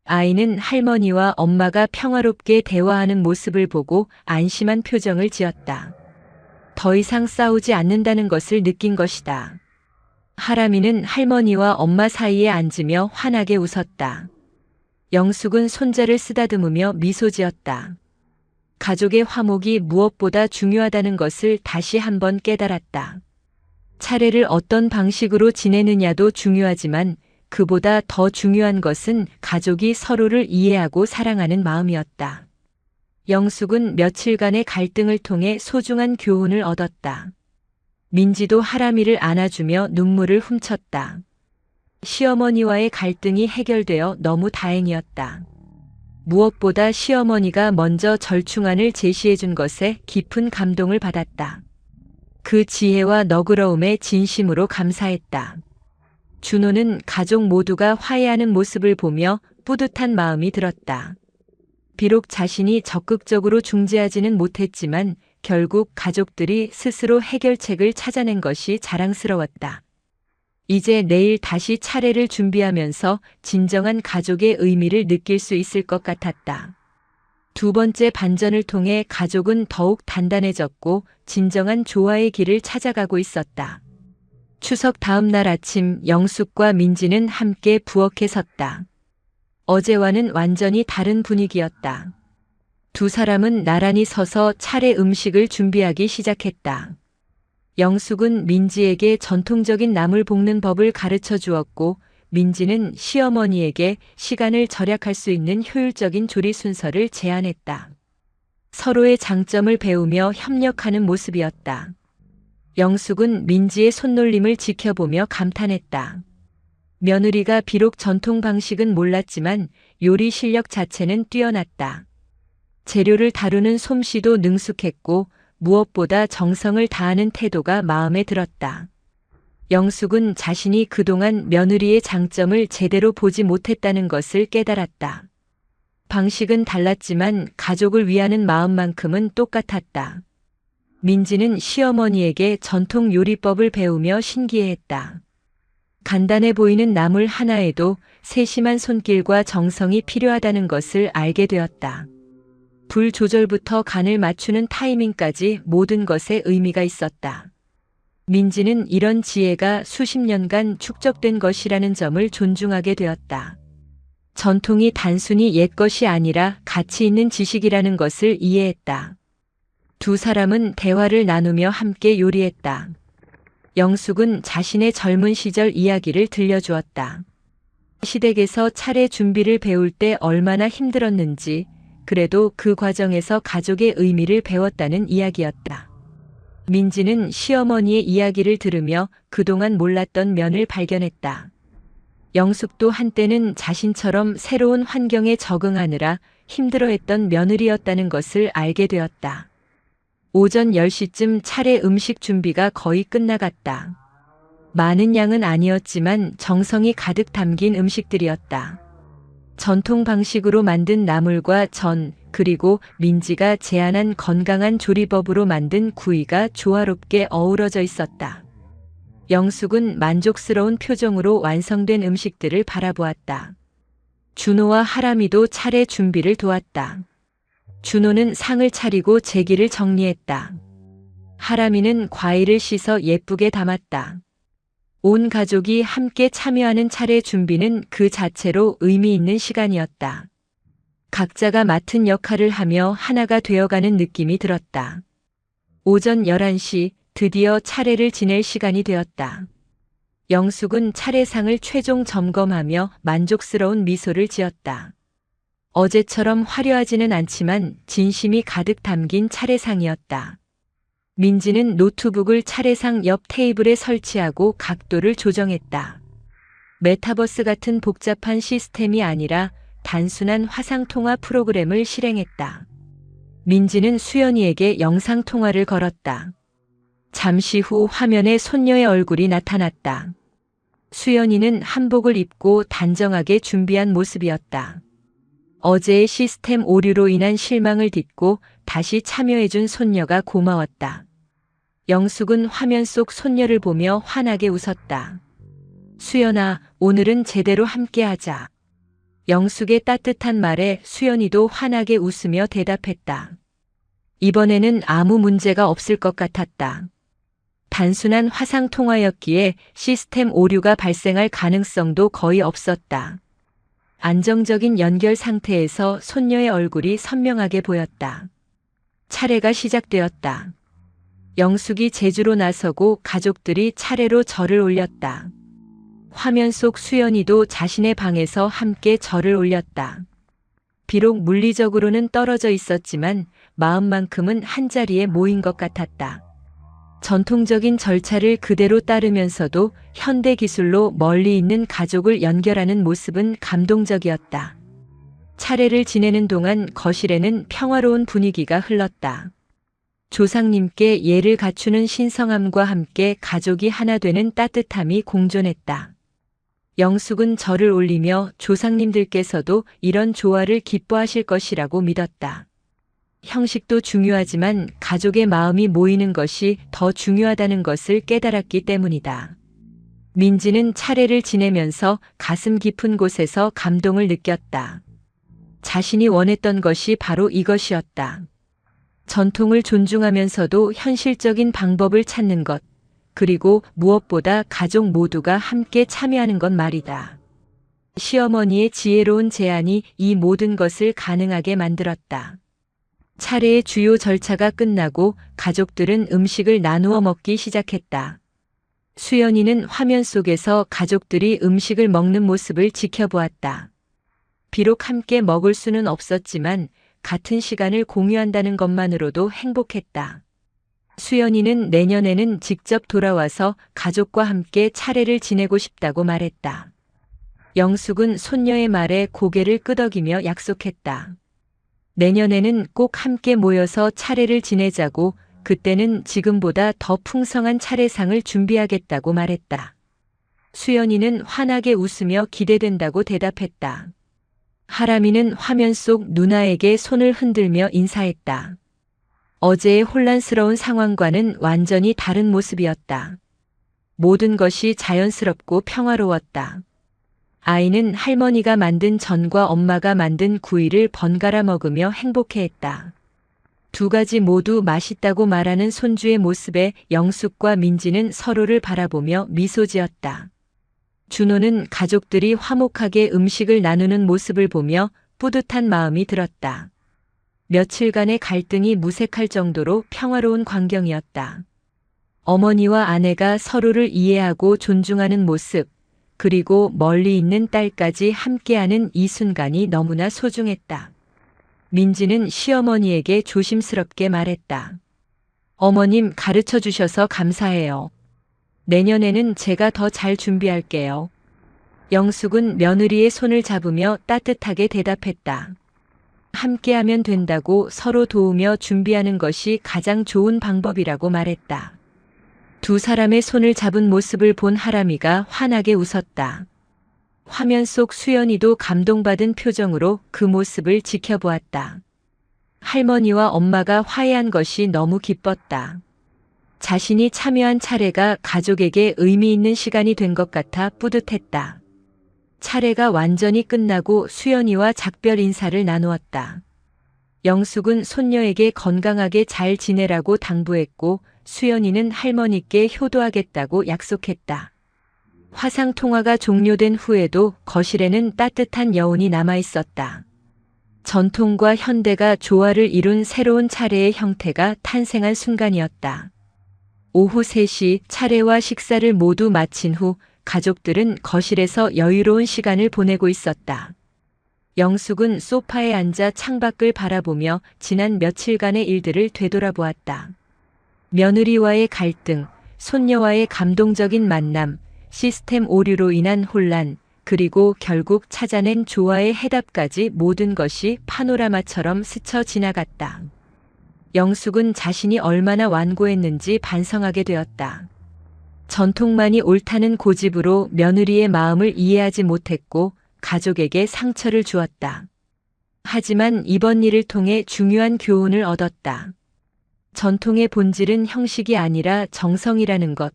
아이는 할머니와 엄마가 평화롭게 대화하는 모습을 보고 안심한 표정을 지었다. 더 이상 싸우지 않는다는 것을 느낀 것이다. 하람이는 할머니와 엄마 사이에 앉으며 환하게 웃었다. 영숙은 손자를 쓰다듬으며 미소 지었다. 가족의 화목이 무엇보다 중요하다는 것을 다시 한번 깨달았다. 차례를 어떤 방식으로 지내느냐도 중요하지만 그보다 더 중요한 것은 가족이 서로를 이해하고 사랑하는 마음이었다. 영숙은 며칠간의 갈등을 통해 소중한 교훈을 얻었다. 민지도 하람이를 안아주며 눈물을 훔쳤다. 시어머니와의 갈등이 해결되어 너무 다행이었다. 무엇보다 시어머니가 먼저 절충안을 제시해준 것에 깊은 감동을 받았다. 그 지혜와 너그러움에 진심으로 감사했다. 준호는 가족 모두가 화해하는 모습을 보며 뿌듯한 마음이 들었다. 비록 자신이 적극적으로 중재하지는 못했지만 결국 가족들이 스스로 해결책을 찾아낸 것이 자랑스러웠다. 이제 내일 다시 차례를 준비하면서 진정한 가족의 의미를 느낄 수 있을 것 같았다. 두 번째 반전을 통해 가족은 더욱 단단해졌고 진정한 조화의 길을 찾아가고 있었다. 추석 다음 날 아침 영숙과 민지는 함께 부엌에 섰다. 어제와는 완전히 다른 분위기였다. 두 사람은 나란히 서서 차례 음식을 준비하기 시작했다. 영숙은 민지에게 전통적인 나물 볶는 법을 가르쳐 주었고 민지는 시어머니에게 시간을 절약할 수 있는 효율적인 조리 순서를 제안했다. 서로의 장점을 배우며 협력하는 모습이었다. 영숙은 민지의 손놀림을 지켜보며 감탄했다. 며느리가 비록 전통 방식은 몰랐지만 요리 실력 자체는 뛰어났다. 재료를 다루는 솜씨도 능숙했고 무엇보다 정성을 다하는 태도가 마음에 들었다. 영숙은 자신이 그동안 며느리의 장점을 제대로 보지 못했다는 것을 깨달았다. 방식은 달랐지만 가족을 위하는 마음만큼은 똑같았다. 민지는 시어머니에게 전통 요리법을 배우며 신기해했다. 간단해 보이는 나물 하나에도 세심한 손길과 정성이 필요하다는 것을 알게 되었다. 불 조절부터 간을 맞추는 타이밍까지 모든 것에 의미가 있었다. 민지는 이런 지혜가 수십 년간 축적된 것이라는 점을 존중하게 되었다. 전통이 단순히 옛것이 아니라 가치 있는 지식이라는 것을 이해했다. 두 사람은 대화를 나누며 함께 요리했다. 영숙은 자신의 젊은 시절 이야기를 들려주었다. 시댁에서 차례 준비를 배울 때 얼마나 힘들었는지, 그래도 그 과정에서 가족의 의미를 배웠다는 이야기였다. 민지는 시어머니의 이야기를 들으며 그동안 몰랐던 면을 발견했다. 영숙도 한때는 자신처럼 새로운 환경에 적응하느라 힘들어했던 며느리였다는 것을 알게 되었다. 오전 10시쯤 차례 음식 준비가 거의 끝나갔다. 많은 양은 아니었지만 정성이 가득 담긴 음식들이었다. 전통 방식으로 만든 나물과 전, 그리고 민지가 제안한 건강한 조리법으로 만든 구이가 조화롭게 어우러져 있었다. 영숙은 만족스러운 표정으로 완성된 음식들을 바라보았다. 준호와 하람이도 차례 준비를 도왔다. 준호는 상을 차리고 제기를 정리했다. 하람이는 과일을 씻어 예쁘게 담았다. 온 가족이 함께 참여하는 차례 준비는 그 자체로 의미 있는 시간이었다. 각자가 맡은 역할을 하며 하나가 되어가는 느낌이 들었다. 오전 11시 드디어 차례를 지낼 시간이 되었다. 영숙은 차례상을 최종 점검하며 만족스러운 미소를 지었다. 어제처럼 화려하지는 않지만 진심이 가득 담긴 차례상이었다. 민지는 노트북을 차례상 옆 테이블에 설치하고 각도를 조정했다. 메타버스 같은 복잡한 시스템이 아니라 단순한 화상통화 프로그램을 실행했다. 민지는 수연이에게 영상통화를 걸었다. 잠시 후 화면에 손녀의 얼굴이 나타났다. 수연이는 한복을 입고 단정하게 준비한 모습이었다. 어제의 시스템 오류로 인한 실망을 딛고 다시 참여해준 손녀가 고마웠다. 영숙은 화면 속 손녀를 보며 환하게 웃었다. 수연아, 오늘은 제대로 함께하자. 영숙의 따뜻한 말에 수연이도 환하게 웃으며 대답했다. 이번에는 아무 문제가 없을 것 같았다. 단순한 화상통화였기에 시스템 오류가 발생할 가능성도 거의 없었다. 안정적인 연결 상태에서 손녀의 얼굴이 선명하게 보였다. 차례가 시작되었다. 영숙이 제주로 나서고 가족들이 차례로 절을 올렸다. 화면 속 수연이도 자신의 방에서 함께 절을 올렸다. 비록 물리적으로는 떨어져 있었지만 마음만큼은 한자리에 모인 것 같았다. 전통적인 절차를 그대로 따르면서도 현대 기술로 멀리 있는 가족을 연결하는 모습은 감동적이었다. 차례를 지내는 동안 거실에는 평화로운 분위기가 흘렀다. 조상님께 예를 갖추는 신성함과 함께 가족이 하나 되는 따뜻함이 공존했다. 영숙은 절을 올리며 조상님들께서도 이런 조화를 기뻐하실 것이라고 믿었다. 형식도 중요하지만 가족의 마음이 모이는 것이 더 중요하다는 것을 깨달았기 때문이다. 민지는 차례를 지내면서 가슴 깊은 곳에서 감동을 느꼈다. 자신이 원했던 것이 바로 이것이었다. 전통을 존중하면서도 현실적인 방법을 찾는 것, 그리고 무엇보다 가족 모두가 함께 참여하는 것 말이다. 시어머니의 지혜로운 제안이 이 모든 것을 가능하게 만들었다. 차례의 주요 절차가 끝나고 가족들은 음식을 나누어 먹기 시작했다. 수연이는 화면 속에서 가족들이 음식을 먹는 모습을 지켜보았다. 비록 함께 먹을 수는 없었지만 같은 시간을 공유한다는 것만으로도 행복했다. 수연이는 내년에는 직접 돌아와서 가족과 함께 차례를 지내고 싶다고 말했다. 영숙은 손녀의 말에 고개를 끄덕이며 약속했다. 내년에는 꼭 함께 모여서 차례를 지내자고, 그때는 지금보다 더 풍성한 차례상을 준비하겠다고 말했다. 수연이는 환하게 웃으며 기대된다고 대답했다. 하람이는 화면 속 누나에게 손을 흔들며 인사했다. 어제의 혼란스러운 상황과는 완전히 다른 모습이었다. 모든 것이 자연스럽고 평화로웠다. 아이는 할머니가 만든 전과 엄마가 만든 구이를 번갈아 먹으며 행복해했다. 두 가지 모두 맛있다고 말하는 손주의 모습에 영숙과 민지는 서로를 바라보며 미소 지었다. 준호는 가족들이 화목하게 음식을 나누는 모습을 보며 뿌듯한 마음이 들었다. 며칠간의 갈등이 무색할 정도로 평화로운 광경이었다. 어머니와 아내가 서로를 이해하고 존중하는 모습, 그리고 멀리 있는 딸까지 함께하는 이 순간이 너무나 소중했다. 민지는 시어머니에게 조심스럽게 말했다. 어머님, 가르쳐 주셔서 감사해요. 내년에는 제가 더 잘 준비할게요. 영숙은 며느리의 손을 잡으며 따뜻하게 대답했다. 함께하면 된다고 서로 도우며 준비하는 것이 가장 좋은 방법이라고 말했다. 두 사람의 손을 잡은 모습을 본 하람이가 환하게 웃었다. 화면 속 수연이도 감동받은 표정으로 그 모습을 지켜보았다. 할머니와 엄마가 화해한 것이 너무 기뻤다. 자신이 참여한 차례가 가족에게 의미 있는 시간이 된 것 같아 뿌듯했다. 차례가 완전히 끝나고 수연이와 작별 인사를 나누었다. 영숙은 손녀에게 건강하게 잘 지내라고 당부했고 수연이는 할머니께 효도하겠다고 약속했다. 화상 통화가 종료된 후에도 거실에는 따뜻한 여운이 남아 있었다. 전통과 현대가 조화를 이룬 새로운 차례의 형태가 탄생한 순간이었다. 오후 3시 차례와 식사를 모두 마친 후 가족들은 거실에서 여유로운 시간을 보내고 있었다. 영숙은 소파에 앉아 창밖을 바라보며 지난 며칠간의 일들을 되돌아보았다. 며느리와의 갈등, 손녀와의 감동적인 만남, 시스템 오류로 인한 혼란, 그리고 결국 찾아낸 조화의 해답까지 모든 것이 파노라마처럼 스쳐 지나갔다. 영숙은 자신이 얼마나 완고했는지 반성하게 되었다. 전통만이 옳다는 고집으로 며느리의 마음을 이해하지 못했고 가족에게 상처를 주었다. 하지만 이번 일을 통해 중요한 교훈을 얻었다. 전통의 본질은 형식이 아니라 정성이라는 것,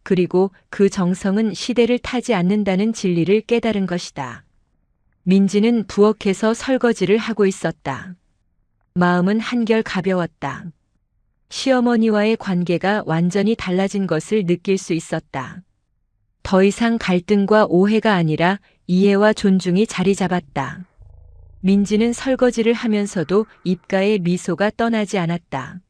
그리고 그 정성은 시대를 타지 않는다는 진리를 깨달은 것이다. 민지는 부엌에서 설거지를 하고 있었다. 마음은 한결 가벼웠다. 시어머니와의 관계가 완전히 달라진 것을 느낄 수 있었다. 더 이상 갈등과 오해가 아니라 이해와 존중이 자리 잡았다. 민지는 설거지를 하면서도 입가에 미소가 떠나지 않았다.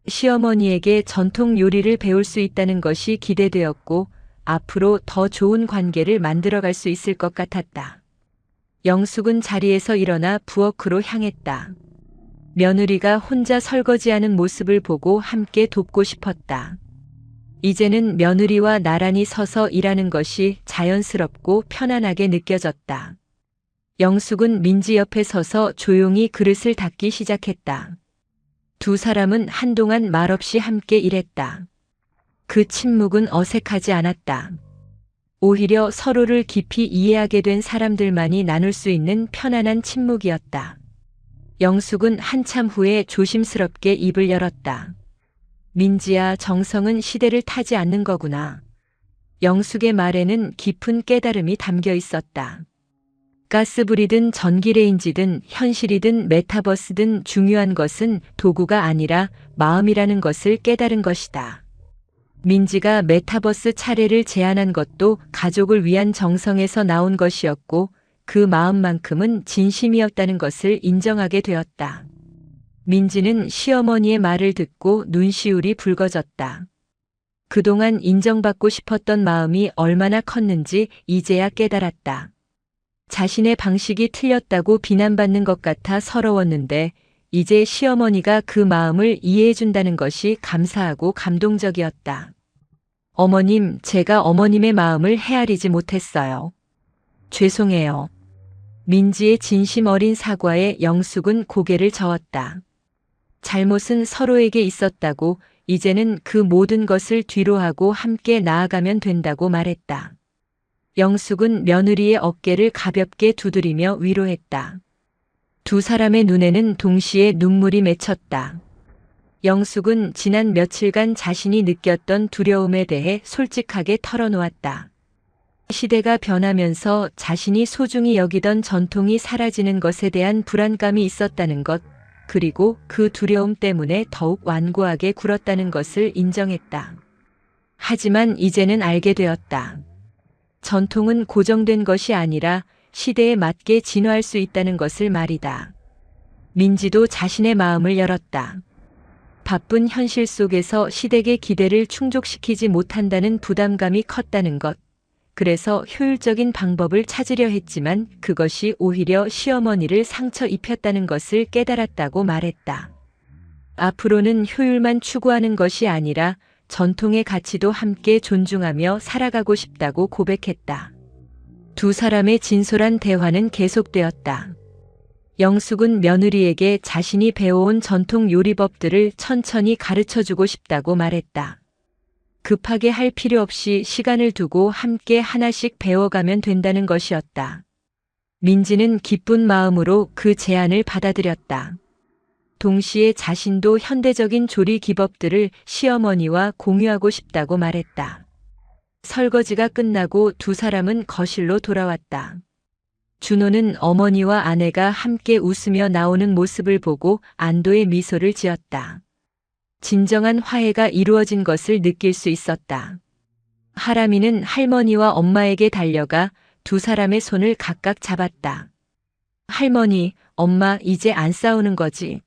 시어머니에게 전통 요리를 배울 수 있다는 것이 기대되었고 앞으로 더 좋은 관계를 만들어갈 수 있을 것 같았다. 영숙은 자리에서 일어나 부엌으로 향했다. 며느리가 혼자 설거지하는 모습을 보고 함께 돕고 싶었다. 이제는 며느리와 나란히 서서 일하는 것이 자연스럽고 편안하게 느껴졌다. 영숙은 민지 옆에 서서 조용히 그릇을 닦기 시작했다. 두 사람은 한동안 말없이 함께 일했다. 그 침묵은 어색하지 않았다. 오히려 서로를 깊이 이해하게 된 사람들만이 나눌 수 있는 편안한 침묵이었다. 영숙은 한참 후에 조심스럽게 입을 열었다. 민지야, 정성은 시대를 타지 않는 거구나. 영숙의 말에는 깊은 깨달음이 담겨 있었다. 가스불이든 전기레인지든 현실이든 메타버스든 중요한 것은 도구가 아니라 마음이라는 것을 깨달은 것이다. 민지가 메타버스 차례를 제안한 것도 가족을 위한 정성에서 나온 것이었고 그 마음만큼은 진심이었다는 것을 인정하게 되었다. 민지는 시어머니의 말을 듣고 눈시울이 붉어졌다. 그동안 인정받고 싶었던 마음이 얼마나 컸는지 이제야 깨달았다. 자신의 방식이 틀렸다고 비난받는 것 같아 서러웠는데 이제 시어머니가 그 마음을 이해해준다는 것이 감사하고 감동적이었다. 어머님, 제가 어머님의 마음을 헤아리지 못했어요. 죄송해요. 민지의 진심 어린 사과에 영숙은 고개를 저었다. 잘못은 서로에게 있었다고 이제는 그 모든 것을 뒤로하고 함께 나아가면 된다고 말했다. 영숙은 며느리의 어깨를 가볍게 두드리며 위로했다. 두 사람의 눈에는 동시에 눈물이 맺혔다. 영숙은 지난 며칠간 자신이 느꼈던 두려움에 대해 솔직하게 털어놓았다. 시대가 변하면서 자신이 소중히 여기던 전통이 사라지는 것에 대한 불안감이 있었다는 것, 그리고 그 두려움 때문에 더욱 완고하게 굴었다는 것을 인정했다. 하지만 이제는 알게 되었다. 전통은 고정된 것이 아니라 시대에 맞게 진화할 수 있다는 것을 말이다. 민지도 자신의 마음을 열었다. 바쁜 현실 속에서 시댁의 기대를 충족시키지 못한다는 부담감이 컸다는 것. 그래서 효율적인 방법을 찾으려 했지만 그것이 오히려 시어머니를 상처 입혔다는 것을 깨달았다고 말했다. 앞으로는 효율만 추구하는 것이 아니라 전통의 가치도 함께 존중하며 살아가고 싶다고 고백했다. 두 사람의 진솔한 대화는 계속되었다. 영숙은 며느리에게 자신이 배워온 전통 요리법들을 천천히 가르쳐주고 싶다고 말했다. 급하게 할 필요 없이 시간을 두고 함께 하나씩 배워가면 된다는 것이었다. 민지는 기쁜 마음으로 그 제안을 받아들였다. 동시에 자신도 현대적인 조리 기법들을 시어머니와 공유하고 싶다고 말했다. 설거지가 끝나고 두 사람은 거실로 돌아왔다. 준호는 어머니와 아내가 함께 웃으며 나오는 모습을 보고 안도의 미소를 지었다. 진정한 화해가 이루어진 것을 느낄 수 있었다. 하람이는 할머니와 엄마에게 달려가 두 사람의 손을 각각 잡았다. 할머니, 엄마, 이제 안 싸우는 거지?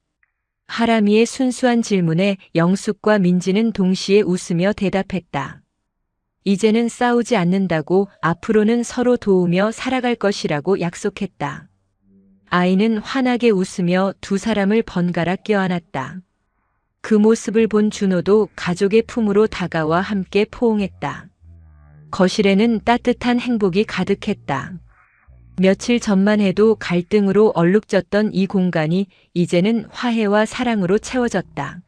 하람이의 순수한 질문에 영숙과 민지는 동시에 웃으며 대답했다. 이제는 싸우지 않는다고, 앞으로는 서로 도우며 살아갈 것이라고 약속했다. 아이는 환하게 웃으며 두 사람을 번갈아 껴안았다. 그 모습을 본 준호도 가족의 품으로 다가와 함께 포옹했다. 거실에는 따뜻한 행복이 가득했다. 며칠 전만 해도 갈등으로 얼룩졌던 이 공간이 이제는 화해와 사랑으로 채워졌다.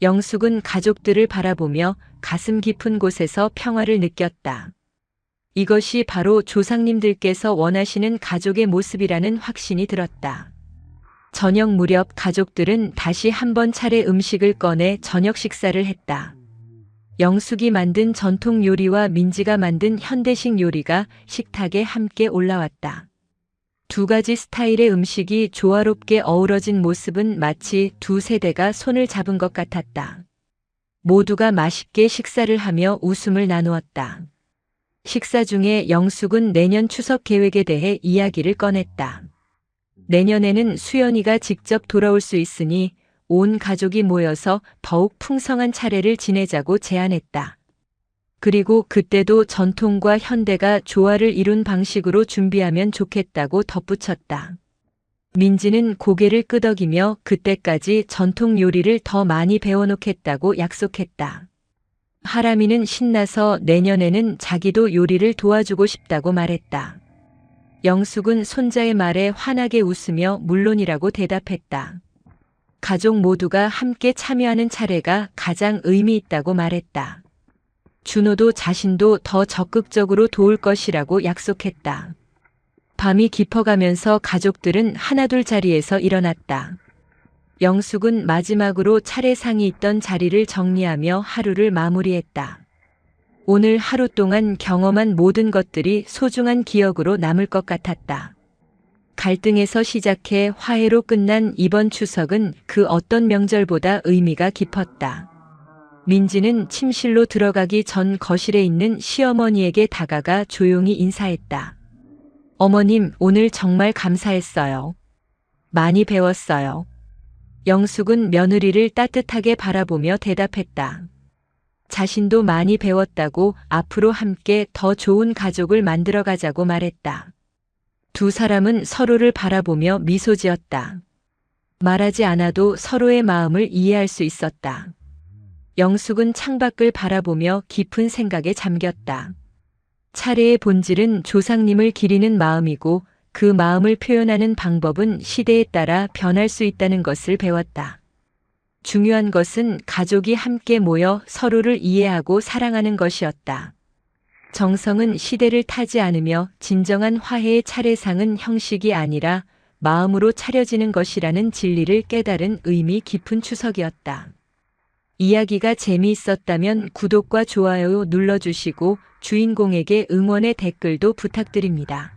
영숙은 가족들을 바라보며 가슴 깊은 곳에서 평화를 느꼈다. 이것이 바로 조상님들께서 원하시는 가족의 모습이라는 확신이 들었다. 저녁 무렵 가족들은 다시 한 번 차례 음식을 꺼내 저녁 식사를 했다. 영숙이 만든 전통 요리와 민지가 만든 현대식 요리가 식탁에 함께 올라왔다. 두 가지 스타일의 음식이 조화롭게 어우러진 모습은 마치 두 세대가 손을 잡은 것 같았다. 모두가 맛있게 식사를 하며 웃음을 나누었다. 식사 중에 영숙은 내년 추석 계획에 대해 이야기를 꺼냈다. 내년에는 수연이가 직접 돌아올 수 있으니 온 가족이 모여서 더욱 풍성한 차례를 지내자고 제안했다. 그리고 그때도 전통과 현대가 조화를 이룬 방식으로 준비하면 좋겠다고 덧붙였다. 민지는 고개를 끄덕이며 그때까지 전통 요리를 더 많이 배워놓겠다고 약속했다. 하람이는 신나서 내년에는 자기도 요리를 도와주고 싶다고 말했다. 영숙은 손자의 말에 환하게 웃으며 물론이라고 대답했다. 가족 모두가 함께 참여하는 차례가 가장 의미 있다고 말했다. 준호도 자신도 더 적극적으로 도울 것이라고 약속했다. 밤이 깊어가면서 가족들은 하나둘 자리에서 일어났다. 영숙은 마지막으로 차례상이 있던 자리를 정리하며 하루를 마무리했다. 오늘 하루 동안 경험한 모든 것들이 소중한 기억으로 남을 것 같았다. 갈등에서 시작해 화해로 끝난 이번 추석은 그 어떤 명절보다 의미가 깊었다. 민지는 침실로 들어가기 전 거실에 있는 시어머니에게 다가가 조용히 인사했다. 어머님, 오늘 정말 감사했어요. 많이 배웠어요. 영숙은 며느리를 따뜻하게 바라보며 대답했다. 자신도 많이 배웠다고 앞으로 함께 더 좋은 가족을 만들어가자고 말했다. 두 사람은 서로를 바라보며 미소 지었다. 말하지 않아도 서로의 마음을 이해할 수 있었다. 영숙은 창밖을 바라보며 깊은 생각에 잠겼다. 차례의 본질은 조상님을 기리는 마음이고 그 마음을 표현하는 방법은 시대에 따라 변할 수 있다는 것을 배웠다. 중요한 것은 가족이 함께 모여 서로를 이해하고 사랑하는 것이었다. 정성은 시대를 타지 않으며 진정한 화해의 차례상은 형식이 아니라 마음으로 차려지는 것이라는 진리를 깨달은 의미 깊은 추석이었다. 이야기가 재미있었다면 구독과 좋아요 눌러주시고 주인공에게 응원의 댓글도 부탁드립니다.